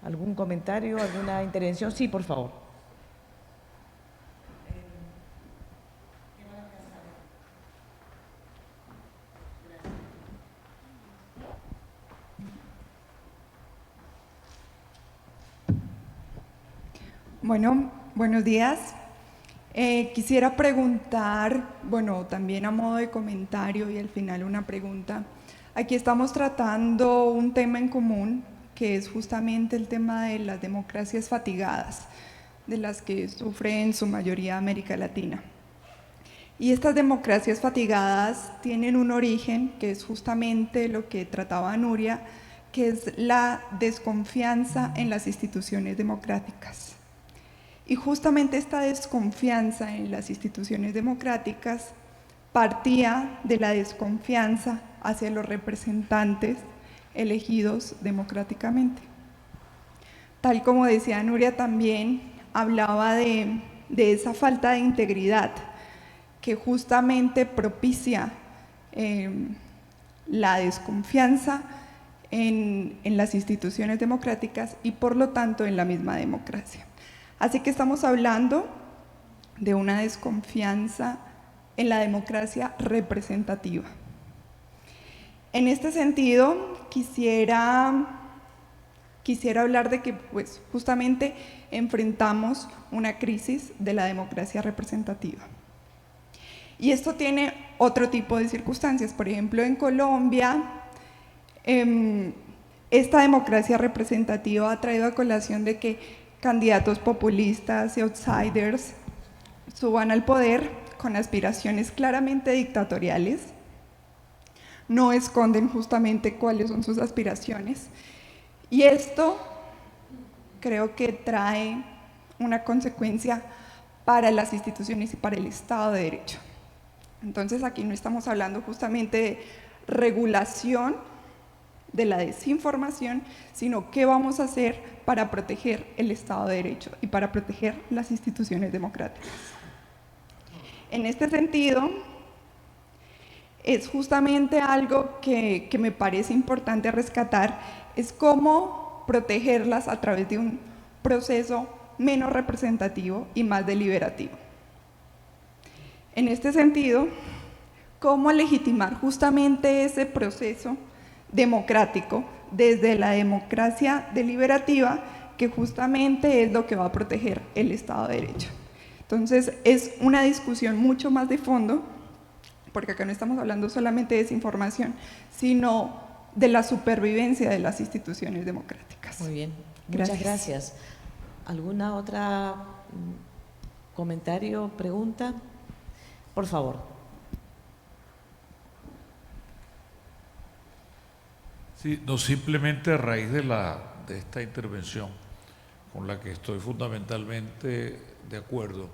¿Algún comentario, alguna intervención? Sí, por favor. Bueno, buenos días. Quisiera preguntar, bueno, también a modo de comentario y al final una pregunta. Aquí estamos tratando un tema en común, que es justamente el tema de las democracias fatigadas, de las que sufre en su mayoría América Latina. Y estas democracias fatigadas tienen un origen, que es justamente lo que trataba Nuria, que es la desconfianza en las instituciones democráticas. Y justamente esta desconfianza en las instituciones democráticas partía de la desconfianza hacia los representantes elegidos democráticamente. Tal como decía Nuria, también hablaba de esa falta de integridad que justamente propicia la desconfianza en las instituciones democráticas y por lo tanto en la misma democracia. Así que estamos hablando de una desconfianza en la democracia representativa. En este sentido, quisiera hablar de que pues, justamente enfrentamos una crisis de la democracia representativa. Y esto tiene otro tipo de circunstancias. Por ejemplo, en Colombia, esta democracia representativa ha traído a colación de que candidatos populistas y outsiders suban al poder con aspiraciones claramente dictatoriales, no esconden justamente cuáles son sus aspiraciones, y esto creo que trae una consecuencia para las instituciones y para el Estado de Derecho. Entonces aquí no estamos hablando justamente de regulación de la desinformación, sino qué vamos a hacer para proteger el Estado de Derecho y para proteger las instituciones democráticas. En este sentido, es justamente algo que me parece importante rescatar, es cómo protegerlas a través de un proceso menos representativo y más deliberativo. En este sentido, cómo legitimar justamente ese proceso democrático desde la democracia deliberativa, que justamente es lo que va a proteger el Estado de Derecho. Entonces, es una discusión mucho más de fondo, porque acá no estamos hablando solamente de desinformación, sino de la supervivencia de las instituciones democráticas. Muy bien, gracias. Muchas gracias. ¿Alguna otra comentario, pregunta? Por favor. Sí, no, simplemente a raíz de esta intervención, con la que estoy fundamentalmente de acuerdo,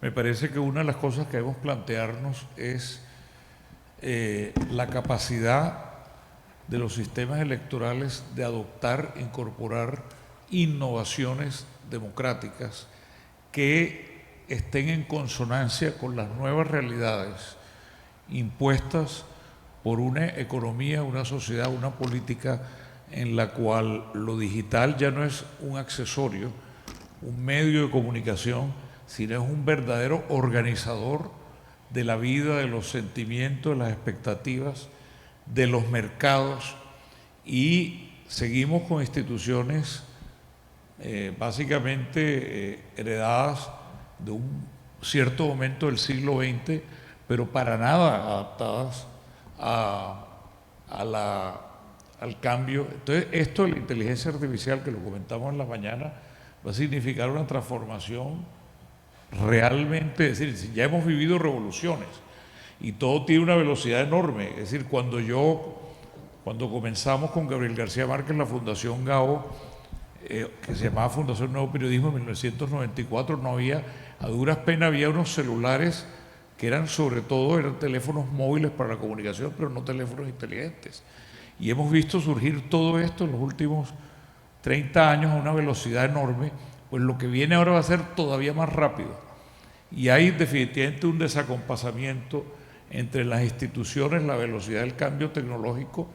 me parece que una de las cosas que debemos plantearnos es la capacidad de los sistemas electorales de adoptar, incorporar innovaciones democráticas que estén en consonancia con las nuevas realidades impuestas por una economía, una sociedad, una política en la cual lo digital ya no es un accesorio, un medio de comunicación, sino es un verdadero organizador de la vida, de los sentimientos, de las expectativas, de los mercados, y seguimos con instituciones básicamente heredadas de un cierto momento del siglo XX, pero para nada adaptadas al cambio. Entonces, esto de la inteligencia artificial, que lo comentamos en la mañana, va a significar una transformación realmente, es decir, ya hemos vivido revoluciones y todo tiene una velocidad enorme. Es decir, cuando comenzamos con Gabriel García Márquez la Fundación GAO, que se llamaba Fundación Nuevo Periodismo, en 1994, no había, a duras penas había unos celulares que eran eran teléfonos móviles para la comunicación, pero no teléfonos inteligentes. Y hemos visto surgir todo esto en los últimos 30 años a una velocidad enorme. Pues lo que viene ahora va a ser todavía más rápido. Y hay definitivamente un desacompasamiento entre las instituciones, la velocidad del cambio tecnológico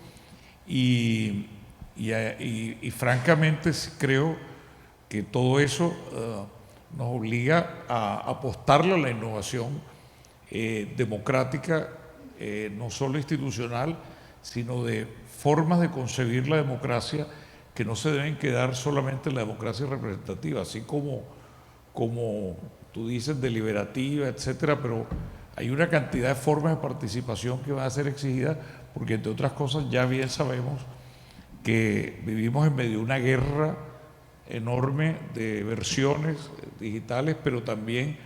y francamente creo que todo eso nos obliga a apostarle a la innovación democrática, no solo institucional, sino de formas de concebir la democracia que no se deben quedar solamente en la democracia representativa, así como tú dices, deliberativa, etcétera, pero hay una cantidad de formas de participación que van a ser exigidas, porque entre otras cosas ya bien sabemos que vivimos en medio de una guerra enorme de versiones digitales, pero también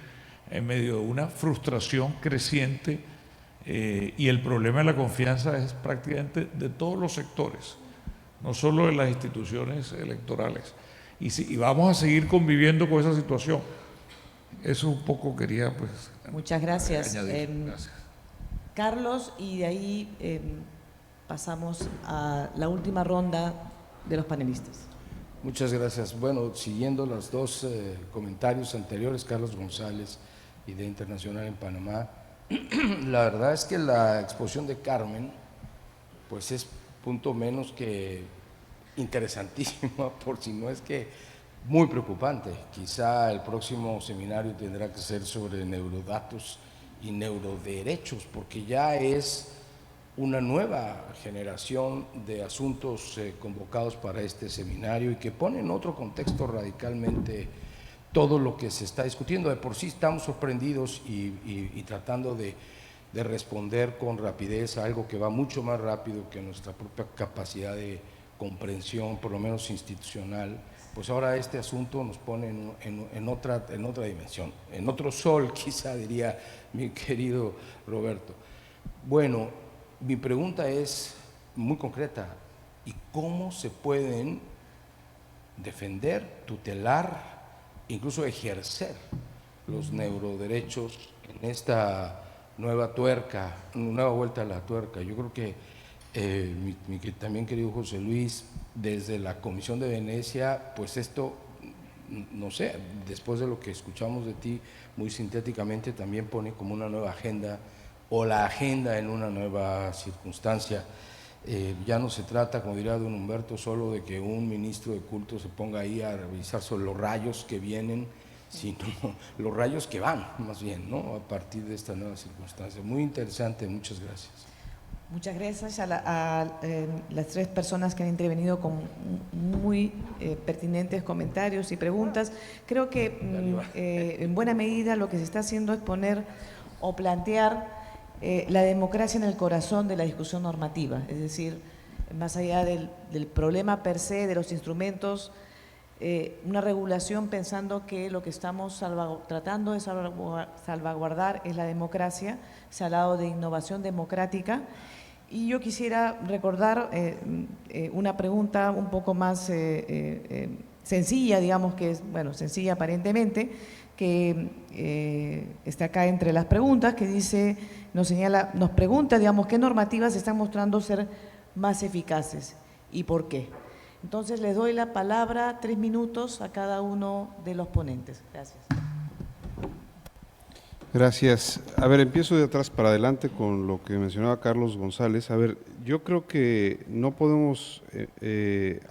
en medio de una frustración creciente, y el problema de la confianza es prácticamente de todos los sectores, no solo de las instituciones electorales. Y vamos a seguir conviviendo con esa situación. Eso un poco quería pues muchas gracias. Añadir. Gracias. Carlos, y de ahí pasamos a la última ronda de los panelistas. Muchas gracias. Bueno, siguiendo los dos comentarios anteriores, Carlos González, Idea Internacional en Panamá, la verdad es que la exposición de Carmen pues es punto menos que interesantísima, por si no es que muy preocupante. Quizá el próximo seminario tendrá que ser sobre neurodatos y neuroderechos, porque ya es una nueva generación de asuntos convocados para este seminario y que pone en otro contexto radicalmente todo lo que se está discutiendo. De por sí estamos sorprendidos y tratando de responder con rapidez a algo que va mucho más rápido que nuestra propia capacidad de comprensión, por lo menos institucional. Pues ahora este asunto nos pone en otra dimensión, en otro sol, quizá diría mi querido Roberto. Bueno, mi pregunta es muy concreta: ¿y cómo se pueden defender, tutelar, incluso ejercer los neuroderechos en esta nueva tuerca, nueva vuelta a la tuerca? Yo creo que mi también querido José Luis, desde la Comisión de Venecia, pues esto, no sé, después de lo que escuchamos de ti, muy sintéticamente también pone como una nueva agenda, o la agenda en una nueva circunstancia. Ya no se trata, como diría don Humberto, solo de que un ministro de culto se ponga ahí a revisar sobre los rayos que vienen, sino los rayos que van, más bien, ¿no?, a partir de esta nueva circunstancia. Muy interesante, muchas gracias. Muchas gracias a las tres personas que han intervenido con muy pertinentes comentarios y preguntas. Creo que en buena medida lo que se está haciendo es poner o plantear la democracia en el corazón de la discusión normativa, es decir, más allá del problema per se, de los instrumentos, una regulación pensando que lo que estamos tratando de salvaguardar es la democracia. Se ha hablado de innovación democrática y yo quisiera recordar una pregunta un poco más sencilla, digamos que es, bueno, sencilla aparentemente, que está acá entre las preguntas, que dice, nos pregunta, digamos, qué normativas se están mostrando ser más eficaces y por qué. Entonces les doy la palabra, 3 minutos a cada uno de los ponentes. Gracias. Gracias. A ver, empiezo de atrás para adelante con lo que mencionaba Carlos González. A ver, yo creo que no podemos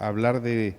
hablar de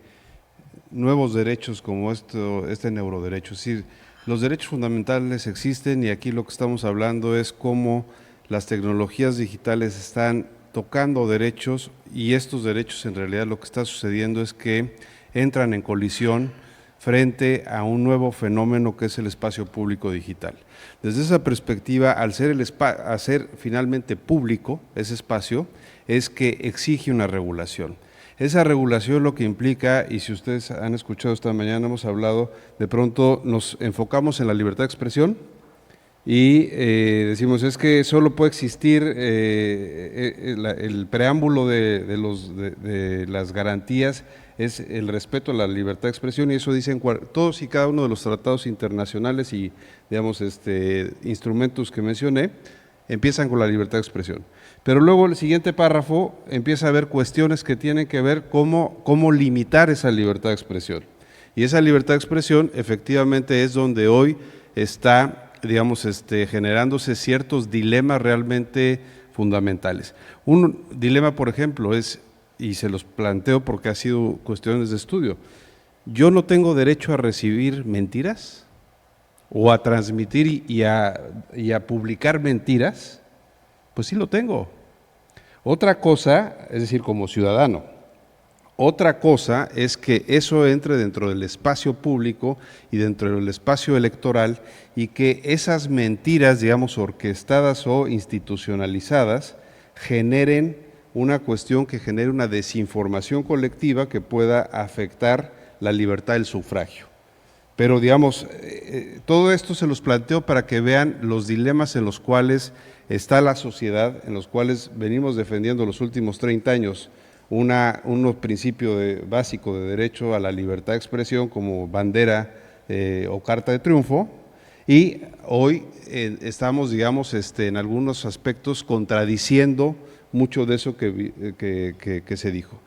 nuevos derechos como este neuroderecho. Es decir, los derechos fundamentales existen y aquí lo que estamos hablando es cómo las tecnologías digitales están tocando derechos y estos derechos en realidad lo que está sucediendo es que entran en colisión frente a un nuevo fenómeno que es el espacio público digital. Desde esa perspectiva, al ser finalmente público ese espacio, es que exige una regulación. Esa regulación lo que implica, y si ustedes han escuchado esta mañana, hemos hablado, de pronto nos enfocamos en la libertad de expresión y decimos es que solo puede existir el preámbulo de las garantías es el respeto a la libertad de expresión y eso dicen todos y cada uno de los tratados internacionales y digamos instrumentos que mencioné empiezan con la libertad de expresión. Pero luego el siguiente párrafo empieza a haber cuestiones que tienen que ver cómo limitar esa libertad de expresión. Y esa libertad de expresión efectivamente es donde hoy está, digamos, generándose ciertos dilemas realmente fundamentales. Un dilema, por ejemplo, es, y se los planteo porque ha sido cuestiones de estudio, ¿yo no tengo derecho a recibir mentiras? ¿O a transmitir y a publicar mentiras? Pues sí lo tengo. Otra cosa, es decir, como ciudadano, otra cosa es que eso entre dentro del espacio público y dentro del espacio electoral y que esas mentiras, digamos, orquestadas o institucionalizadas, generen una cuestión que genere una desinformación colectiva que pueda afectar la libertad del sufragio. Pero, digamos, todo esto se los planteo para que vean los dilemas en los cuales está la sociedad, en los cuales venimos defendiendo los últimos 30 años un principio básico de derecho a la libertad de expresión como bandera o carta de triunfo, y hoy estamos, digamos, en algunos aspectos contradiciendo mucho de eso que se dijo.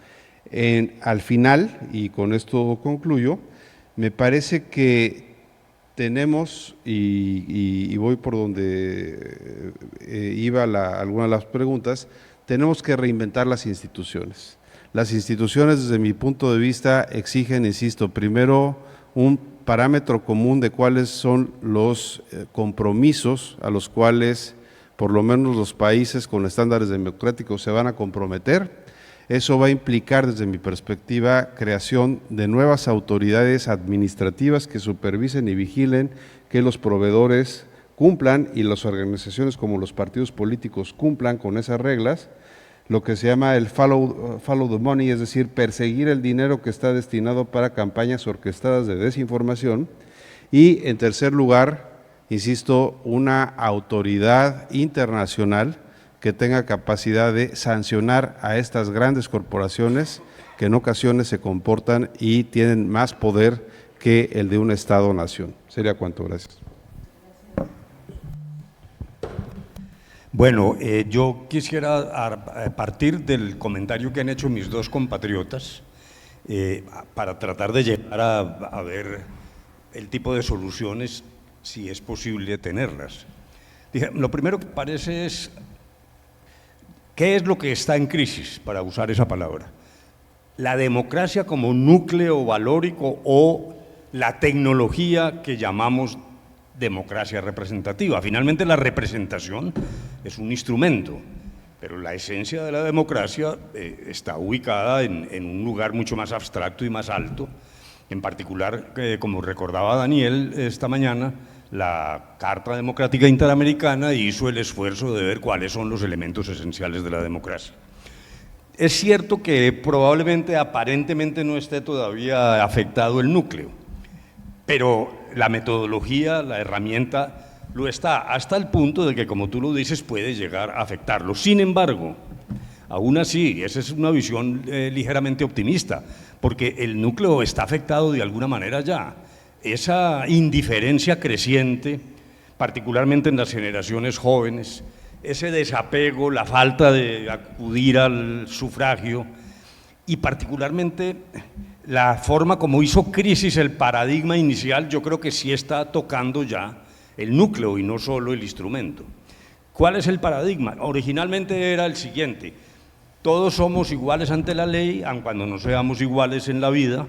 Al final, y con esto concluyo, me parece que tenemos, y voy por donde iba alguna de las preguntas, tenemos que reinventar las instituciones. Las instituciones, desde mi punto de vista, exigen, insisto, primero un parámetro común de cuáles son los compromisos a los cuales por lo menos los países con estándares democráticos se van a comprometer. Eso va a implicar, desde mi perspectiva, creación de nuevas autoridades administrativas que supervisen y vigilen que los proveedores cumplan y las organizaciones como los partidos políticos cumplan con esas reglas, lo que se llama el follow the money, es decir, perseguir el dinero que está destinado para campañas orquestadas de desinformación. Y, en tercer lugar, insisto, una autoridad internacional que tenga capacidad de sancionar a estas grandes corporaciones que en ocasiones se comportan y tienen más poder que el de un Estado-nación. Sería cuanto, gracias. Bueno, yo quisiera partir del comentario que han hecho mis dos compatriotas para tratar de llegar a ver el tipo de soluciones, si es posible tenerlas. Lo primero que parece es, ¿qué es lo que está en crisis, para usar esa palabra? ¿La democracia como núcleo valórico o la tecnología que llamamos democracia representativa? Finalmente la representación es un instrumento, pero la esencia de la democracia está ubicada en un lugar mucho más abstracto y más alto. En particular, como recordaba Daniel esta mañana, la Carta Democrática Interamericana hizo el esfuerzo de ver cuáles son los elementos esenciales de la democracia. Es cierto que probablemente, aparentemente, no esté todavía afectado el núcleo, pero la metodología, la herramienta, lo está, hasta el punto de que, como tú lo dices, puede llegar a afectarlo. Sin embargo, aún así, esa es una visión ligeramente optimista, porque el núcleo está afectado de alguna manera ya. Esa indiferencia creciente, particularmente en las generaciones jóvenes, ese desapego, la falta de acudir al sufragio, y particularmente la forma como hizo crisis el paradigma inicial, yo creo que sí está tocando ya el núcleo y no solo el instrumento. ¿Cuál es el paradigma? Originalmente era el siguiente: todos somos iguales ante la ley, aun cuando no seamos iguales en la vida,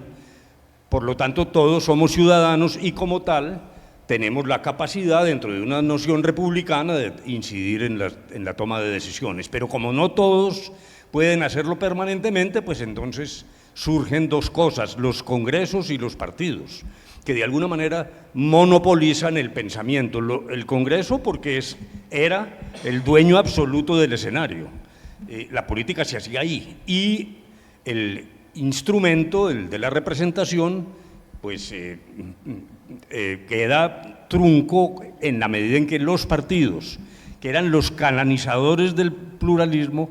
por lo tanto todos somos ciudadanos y como tal tenemos la capacidad dentro de una noción republicana de incidir en la toma de decisiones, pero como no todos pueden hacerlo permanentemente, pues entonces surgen dos cosas: los congresos y los partidos, que de alguna manera monopolizan el pensamiento. El Congreso porque era el dueño absoluto del escenario, la política se hacía ahí, y el instrumento, el de la representación, pues queda trunco en la medida en que los partidos, que eran los canalizadores del pluralismo,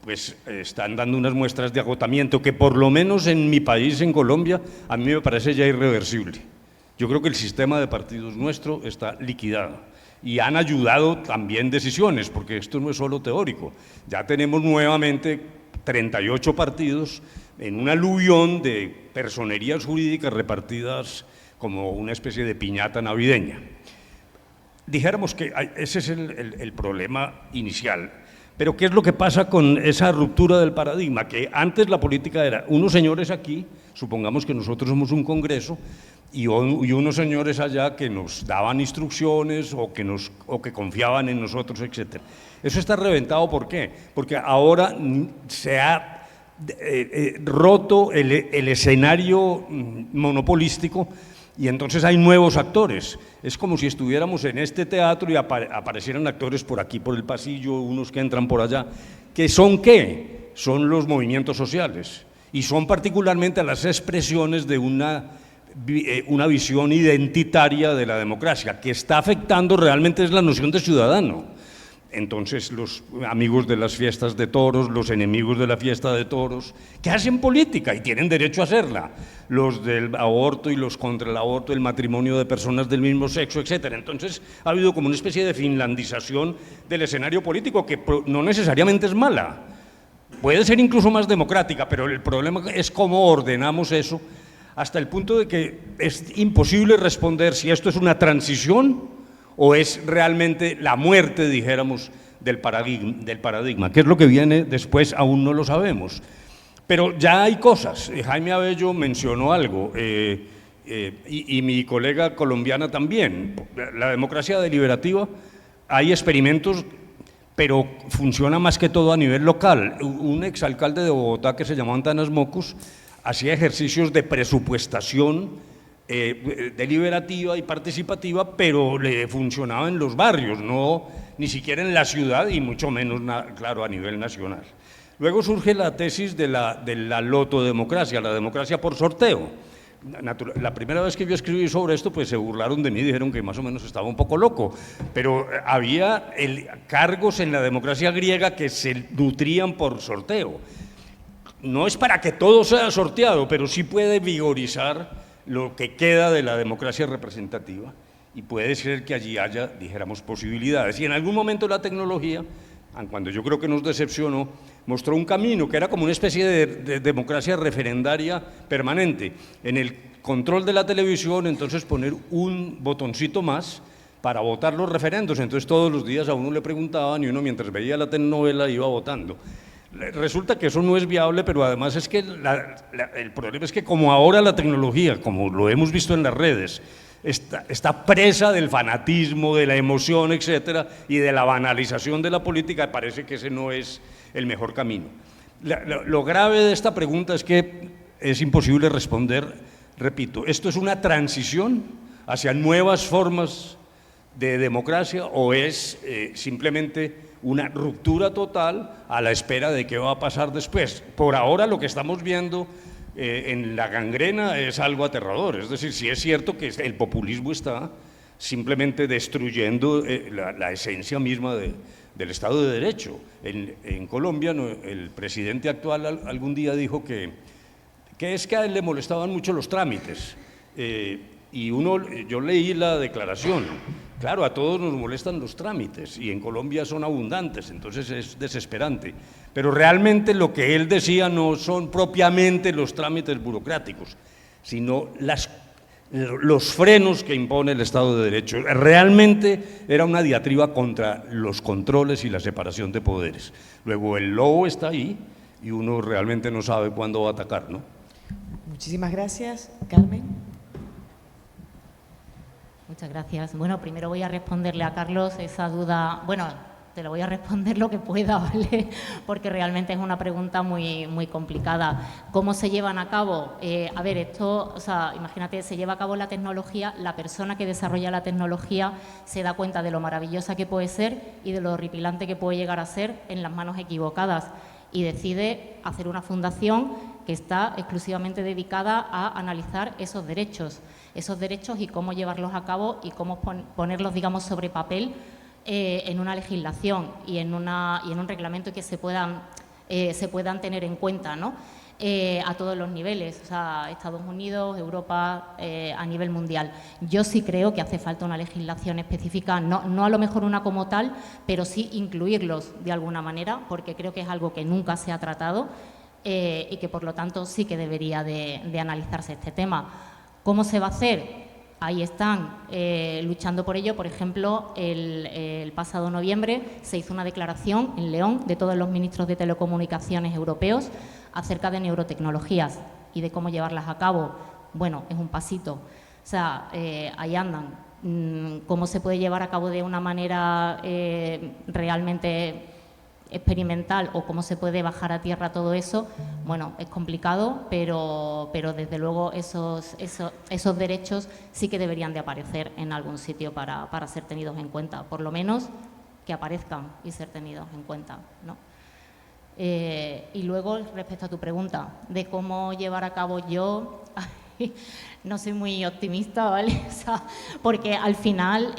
pues están dando unas muestras de agotamiento que por lo menos en mi país, en Colombia, a mí me parece ya irreversible. Yo creo que el sistema de partidos nuestro está liquidado y han ayudado también decisiones, porque esto no es solo teórico. Ya tenemos nuevamente 38 partidos en un aluvión de personerías jurídicas repartidas como una especie de piñata navideña. Dijéramos que ese es el problema inicial. Pero ¿qué es lo que pasa con esa ruptura del paradigma? Que antes la política era unos señores aquí, supongamos que nosotros somos un congreso, y unos señores allá que nos daban instrucciones o que confiaban en nosotros, etc. Eso está reventado, ¿por qué? Porque ahora se ha roto el escenario monopolístico y entonces hay nuevos actores. Es como si estuviéramos en este teatro y aparecieran actores por aquí, por el pasillo, unos que entran por allá. ¿Que son qué? Son los movimientos sociales y son particularmente las expresiones de una visión identitaria de la democracia, que está afectando realmente es la noción de ciudadano. Entonces los amigos de las fiestas de toros, los enemigos de la fiesta de toros, que hacen política y tienen derecho a hacerla, los del aborto y los contra el aborto, el matrimonio de personas del mismo sexo, etc. Entonces ha habido como una especie de finlandización del escenario político que no necesariamente es mala, puede ser incluso más democrática, pero el problema es cómo ordenamos eso, hasta el punto de que es imposible responder si esto es una transición o es realmente la muerte, dijéramos, del paradigma. ¿Qué es lo que viene después? Aún no lo sabemos. Pero ya hay cosas. Jaime Abello mencionó algo, y mi colega colombiana también. La democracia deliberativa, hay experimentos, pero funciona más que todo a nivel local. Un exalcalde de Bogotá que se llamaba Antanas Mocus hacía ejercicios de presupuestación deliberativa y participativa, pero le funcionaba en los barrios, no ni siquiera en la ciudad y mucho menos, claro, a nivel nacional. Luego surge la tesis de la lotodemocracia, la democracia por sorteo. La primera vez que yo escribí sobre esto, pues se burlaron de mí, dijeron que más o menos estaba un poco loco, pero había cargos en la democracia griega que se nutrían por sorteo. No es para que todo sea sorteado, pero sí puede vigorizar lo que queda de la democracia representativa y puede ser que allí haya, dijéramos, posibilidades. Y en algún momento la tecnología, cuando yo creo que nos decepcionó, mostró un camino que era como una especie de democracia referendaria permanente. En el control de la televisión, entonces poner un botoncito más para votar los referendos. Entonces todos los días a uno le preguntaban y uno mientras veía la telenovela iba votando. Resulta que eso no es viable, pero además es que el problema es que como ahora la tecnología, como lo hemos visto en las redes, está presa del fanatismo, de la emoción, etcétera, y de la banalización de la política, parece que ese no es el mejor camino. Lo grave de esta pregunta es que es imposible responder, repito, ¿esto es una transición hacia nuevas formas de democracia o es simplemente una ruptura total a la espera de qué va a pasar después? Por ahora lo que estamos viendo en la gangrena es algo aterrador, es decir, sí es cierto que el populismo está simplemente destruyendo la esencia misma del Estado de Derecho. En Colombia el presidente actual algún día dijo que es que a él le molestaban mucho los trámites, yo leí la declaración. Claro, a todos nos molestan los trámites y en Colombia son abundantes, entonces es desesperante. Pero realmente lo que él decía no son propiamente los trámites burocráticos, sino los frenos que impone el Estado de Derecho. Realmente era una diatriba contra los controles y la separación de poderes. Luego el lobo está ahí y uno realmente no sabe cuándo va a atacar, ¿no? Muchísimas gracias. Carmen. Muchas gracias. Bueno, primero voy a responderle a Carlos esa duda. Bueno, te lo voy a responder lo que pueda, ¿vale? Porque realmente es una pregunta muy complicada. ¿Cómo se llevan a cabo? A ver, esto, o sea, imagínate, se lleva a cabo la tecnología, la persona que desarrolla la tecnología se da cuenta de lo maravillosa que puede ser y de lo horripilante que puede llegar a ser en las manos equivocadas y decide hacer una fundación que está exclusivamente dedicada a analizar esos derechos y cómo llevarlos a cabo y cómo ponerlos, digamos, sobre papel en una legislación y en un reglamento que se puedan tener en cuenta, ¿no? A todos los niveles, o sea, Estados Unidos, Europa, a nivel mundial. Yo sí creo que hace falta una legislación específica, no a lo mejor una como tal, pero sí incluirlos de alguna manera, porque creo que es algo que nunca se ha tratado y que, por lo tanto, sí que debería de analizarse este tema. ¿Cómo se va a hacer? Ahí están luchando por ello. Por ejemplo, el pasado noviembre se hizo una declaración en León de todos los ministros de telecomunicaciones europeos acerca de neurotecnologías y de cómo llevarlas a cabo. Bueno, es un pasito. O sea, ahí andan. ¿Cómo se puede llevar a cabo de una manera realmente experimental o cómo se puede bajar a tierra todo eso? Bueno, es complicado, pero desde luego esos derechos sí que deberían de aparecer en algún sitio para ser tenidos en cuenta, por lo menos que aparezcan y ser tenidos en cuenta, ¿no? Y luego, respecto a tu pregunta de cómo llevar a cabo, yo no soy muy optimista, ¿vale? O sea, porque al final,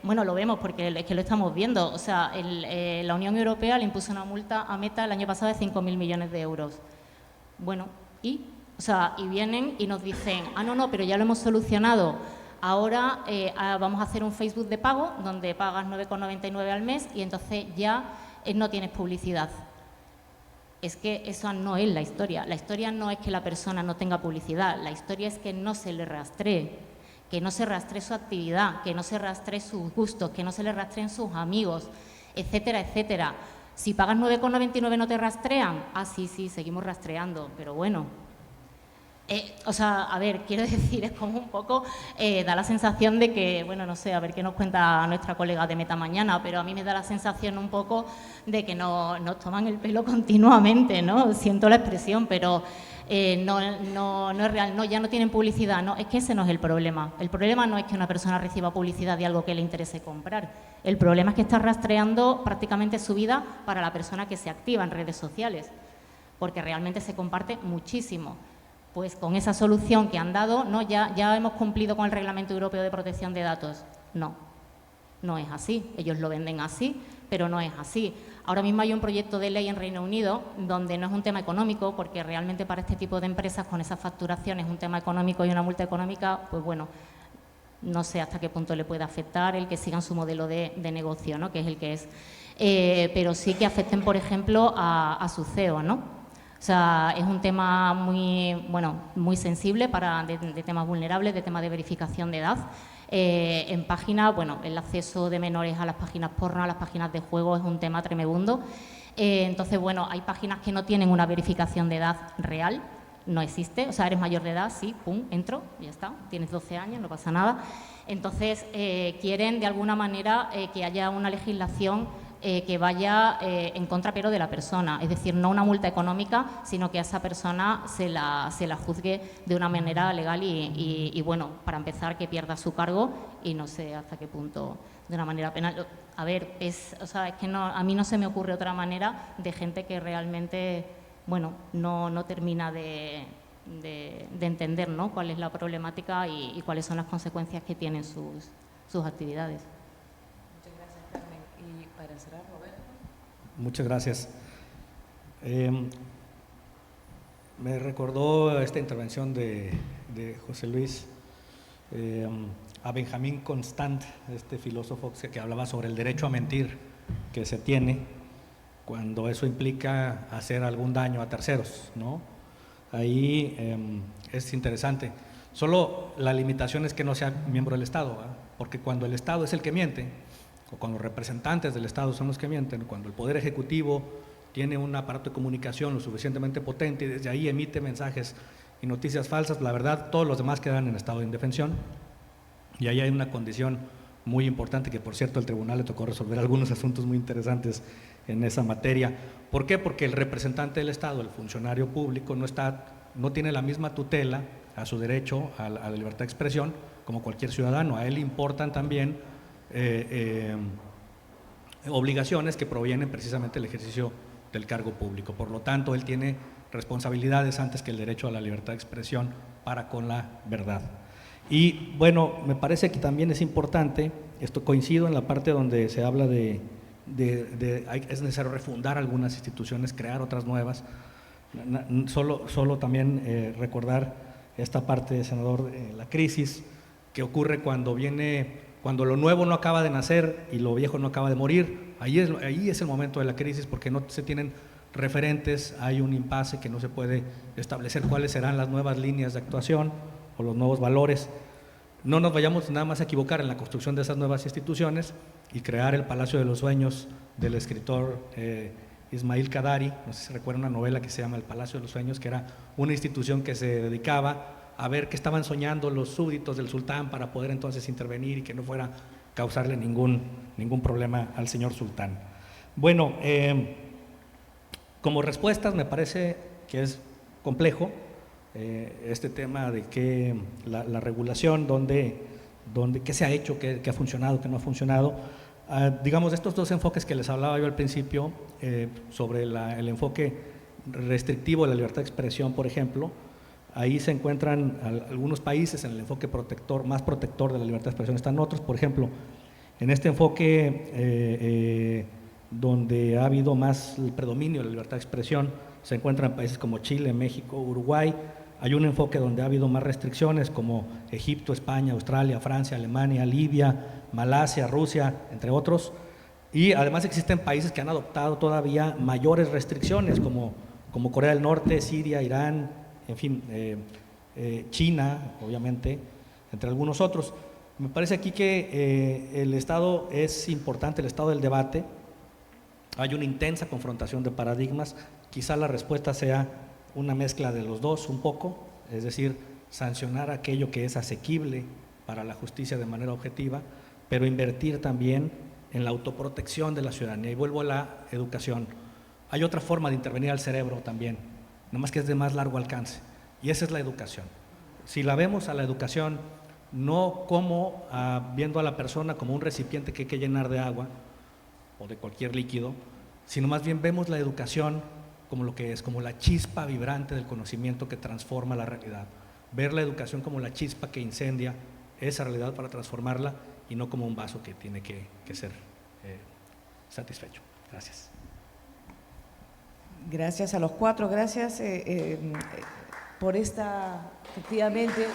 bueno, lo vemos porque es que lo estamos viendo. O sea, la Unión Europea le impuso una multa a Meta el año pasado de 5.000 millones de euros. Bueno, y vienen y nos dicen, no, pero ya lo hemos solucionado. Ahora vamos a hacer un Facebook de pago donde pagas 9,99 al mes y entonces ya no tienes publicidad. Es que eso no es la historia. La historia no es que la persona no tenga publicidad, la historia es que no se le rastree, que no se rastree su actividad, que no se rastree sus gustos, que no se le rastreen sus amigos, etcétera, etcétera. Si pagas 9,99 no te rastrean, sí, seguimos rastreando, pero bueno. O sea, a ver, quiero decir, es como un poco, da la sensación de que, bueno, no sé, a ver qué nos cuenta nuestra colega de Meta mañana, pero a mí me da la sensación un poco de que nos toman el pelo continuamente, ¿no? Siento la expresión, pero no es real, no, ya no tienen publicidad, no, es que ese no es el problema. El problema no es que una persona reciba publicidad de algo que le interese comprar, el problema es que está rastreando prácticamente su vida para la persona que se activa en redes sociales, porque realmente se comparte muchísimo. Pues con esa solución que han dado, no, ya hemos cumplido con el Reglamento Europeo de Protección de Datos. No es así. Ellos lo venden así, pero no es así. Ahora mismo hay un proyecto de ley en Reino Unido donde no es un tema económico, porque realmente para este tipo de empresas con esa facturación es un tema económico y una multa económica, pues bueno, no sé hasta qué punto le puede afectar el que sigan su modelo de negocio, ¿no? Que es el que es. Pero sí que afecten, por ejemplo, a su CEO, ¿no? O sea, es un tema muy sensible de temas vulnerables, de temas de verificación de edad. En páginas, bueno, el acceso de menores a las páginas porno, a las páginas de juego es un tema tremebundo. Entonces, bueno, hay páginas que no tienen una verificación de edad real, no existe. O sea, eres mayor de edad, sí, pum, entro, ya está, tienes 12 años, no pasa nada. Entonces, quieren de alguna manera que haya una legislación que vaya en contra pero de la persona, es decir, no una multa económica, sino que a esa persona se la juzgue de una manera legal y bueno, para empezar, que pierda su cargo y no sé hasta qué punto de una manera penal. A ver, es que no, a mí no se me ocurre otra manera de gente que realmente, bueno, no termina de entender, ¿no?, cuál es la problemática y cuáles son las consecuencias que tienen sus actividades. Para cerrar, Roberto. Muchas gracias. Me recordó esta intervención de José Luis a Benjamín Constant, este filósofo que hablaba sobre el derecho a mentir que se tiene cuando eso implica hacer algún daño a terceros, ¿no? Ahí es interesante. Solo la limitación es que no sea miembro del Estado, ¿verdad? Porque cuando el Estado es el que miente, o cuando los representantes del Estado son los que mienten, cuando el Poder Ejecutivo tiene un aparato de comunicación lo suficientemente potente y desde ahí emite mensajes y noticias falsas, la verdad, todos los demás quedan en estado de indefensión. Y ahí hay una condición muy importante que, por cierto, al tribunal le tocó resolver algunos asuntos muy interesantes en esa materia. ¿Por qué? Porque el representante del Estado, el funcionario público, no tiene la misma tutela a su derecho a la libertad de expresión como cualquier ciudadano. A él le importan también obligaciones que provienen precisamente del ejercicio del cargo público. Por lo tanto, él tiene responsabilidades antes que el derecho a la libertad de expresión para con la verdad. Y bueno, me parece que también es importante, esto coincido en la parte donde se habla es necesario refundar algunas instituciones, crear otras nuevas. Solo también recordar esta parte, senador, la crisis que ocurre cuando lo nuevo no acaba de nacer y lo viejo no acaba de morir. Ahí es el momento de la crisis, porque no se tienen referentes, hay un impasse que no se puede establecer cuáles serán las nuevas líneas de actuación o los nuevos valores. No nos vayamos nada más a equivocar en la construcción de esas nuevas instituciones y crear el Palacio de los Sueños del escritor Ismail Kadari. No sé si recuerdan una novela que se llama El Palacio de los Sueños, que era una institución que se dedicaba a ver qué estaban soñando los súbditos del sultán para poder entonces intervenir y que no fuera a causarle ningún problema al señor sultán. Bueno, como respuestas me parece que es complejo este tema de que la regulación, qué se ha hecho, qué ha funcionado, qué no ha funcionado. Digamos, estos dos enfoques que les hablaba yo al principio, sobre el enfoque restrictivo de la libertad de expresión, por ejemplo, ahí se encuentran algunos países en el enfoque más protector de la libertad de expresión, están otros, por ejemplo, en este enfoque donde ha habido más el predominio de la libertad de expresión, se encuentran países como Chile, México, Uruguay. Hay un enfoque donde ha habido más restricciones como Egipto, España, Australia, Francia, Alemania, Libia, Malasia, Rusia, entre otros. Y además existen países que han adoptado todavía mayores restricciones como Corea del Norte, Siria, Irán, en fin, China, obviamente, entre algunos otros. Me parece aquí que el Estado es importante, el Estado del debate. Hay una intensa confrontación de paradigmas. Quizá la respuesta sea una mezcla de los dos un poco, es decir, sancionar aquello que es asequible para la justicia de manera objetiva, pero invertir también en la autoprotección de la ciudadanía. Y vuelvo a la educación. Hay otra forma de intervenir al cerebro también, nomás que es de más largo alcance, y esa es la educación. Si la vemos a la educación no como viendo a la persona como un recipiente que hay que llenar de agua o de cualquier líquido, sino más bien vemos la educación como lo que es, como la chispa vibrante del conocimiento que transforma la realidad. Ver la educación como la chispa que incendia esa realidad para transformarla y no como un vaso que tiene que ser satisfecho. Gracias. Gracias a los cuatro, gracias por esta, efectivamente,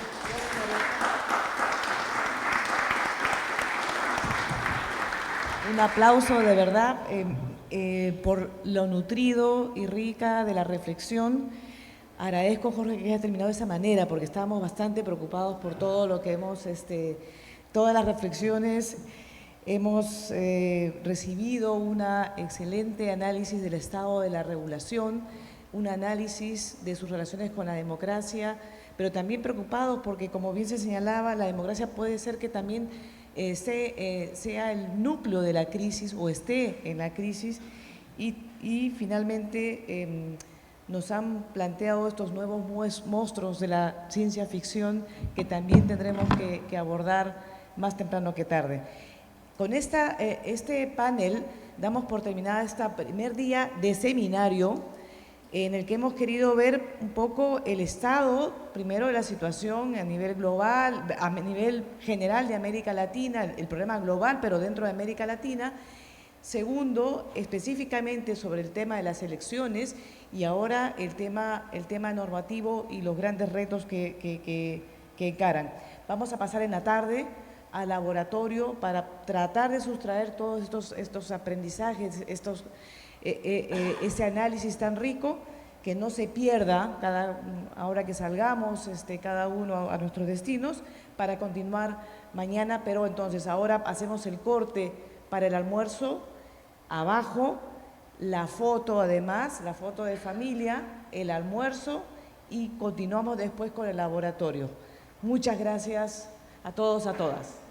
un aplauso de verdad por lo nutrido y rica de la reflexión. Agradezco, Jorge, que haya terminado de esa manera, porque estábamos bastante preocupados por todo lo que hemos, todas las reflexiones. Hemos recibido un excelente análisis del estado de la regulación, un análisis de sus relaciones con la democracia, pero también preocupados porque, como bien se señalaba, la democracia puede ser que también sea el núcleo de la crisis o esté en la crisis y finalmente nos han planteado estos nuevos monstruos de la ciencia ficción que también tendremos que abordar más temprano que tarde. Con este panel damos por terminada este primer día de seminario en el que hemos querido ver un poco el estado, primero, de la situación a nivel global, a nivel general de América Latina, el problema global, pero dentro de América Latina. Segundo, específicamente sobre el tema de las elecciones y ahora el tema normativo y los grandes retos que encaran. Vamos a pasar en la tarde al laboratorio para tratar de sustraer todos estos aprendizajes, ese análisis tan rico, que no se pierda ahora que salgamos cada uno a nuestros destinos, para continuar mañana. Pero entonces ahora hacemos el corte para el almuerzo, abajo la foto, además, la foto de familia, el almuerzo, y continuamos después con el laboratorio. Muchas gracias a todos, a todas.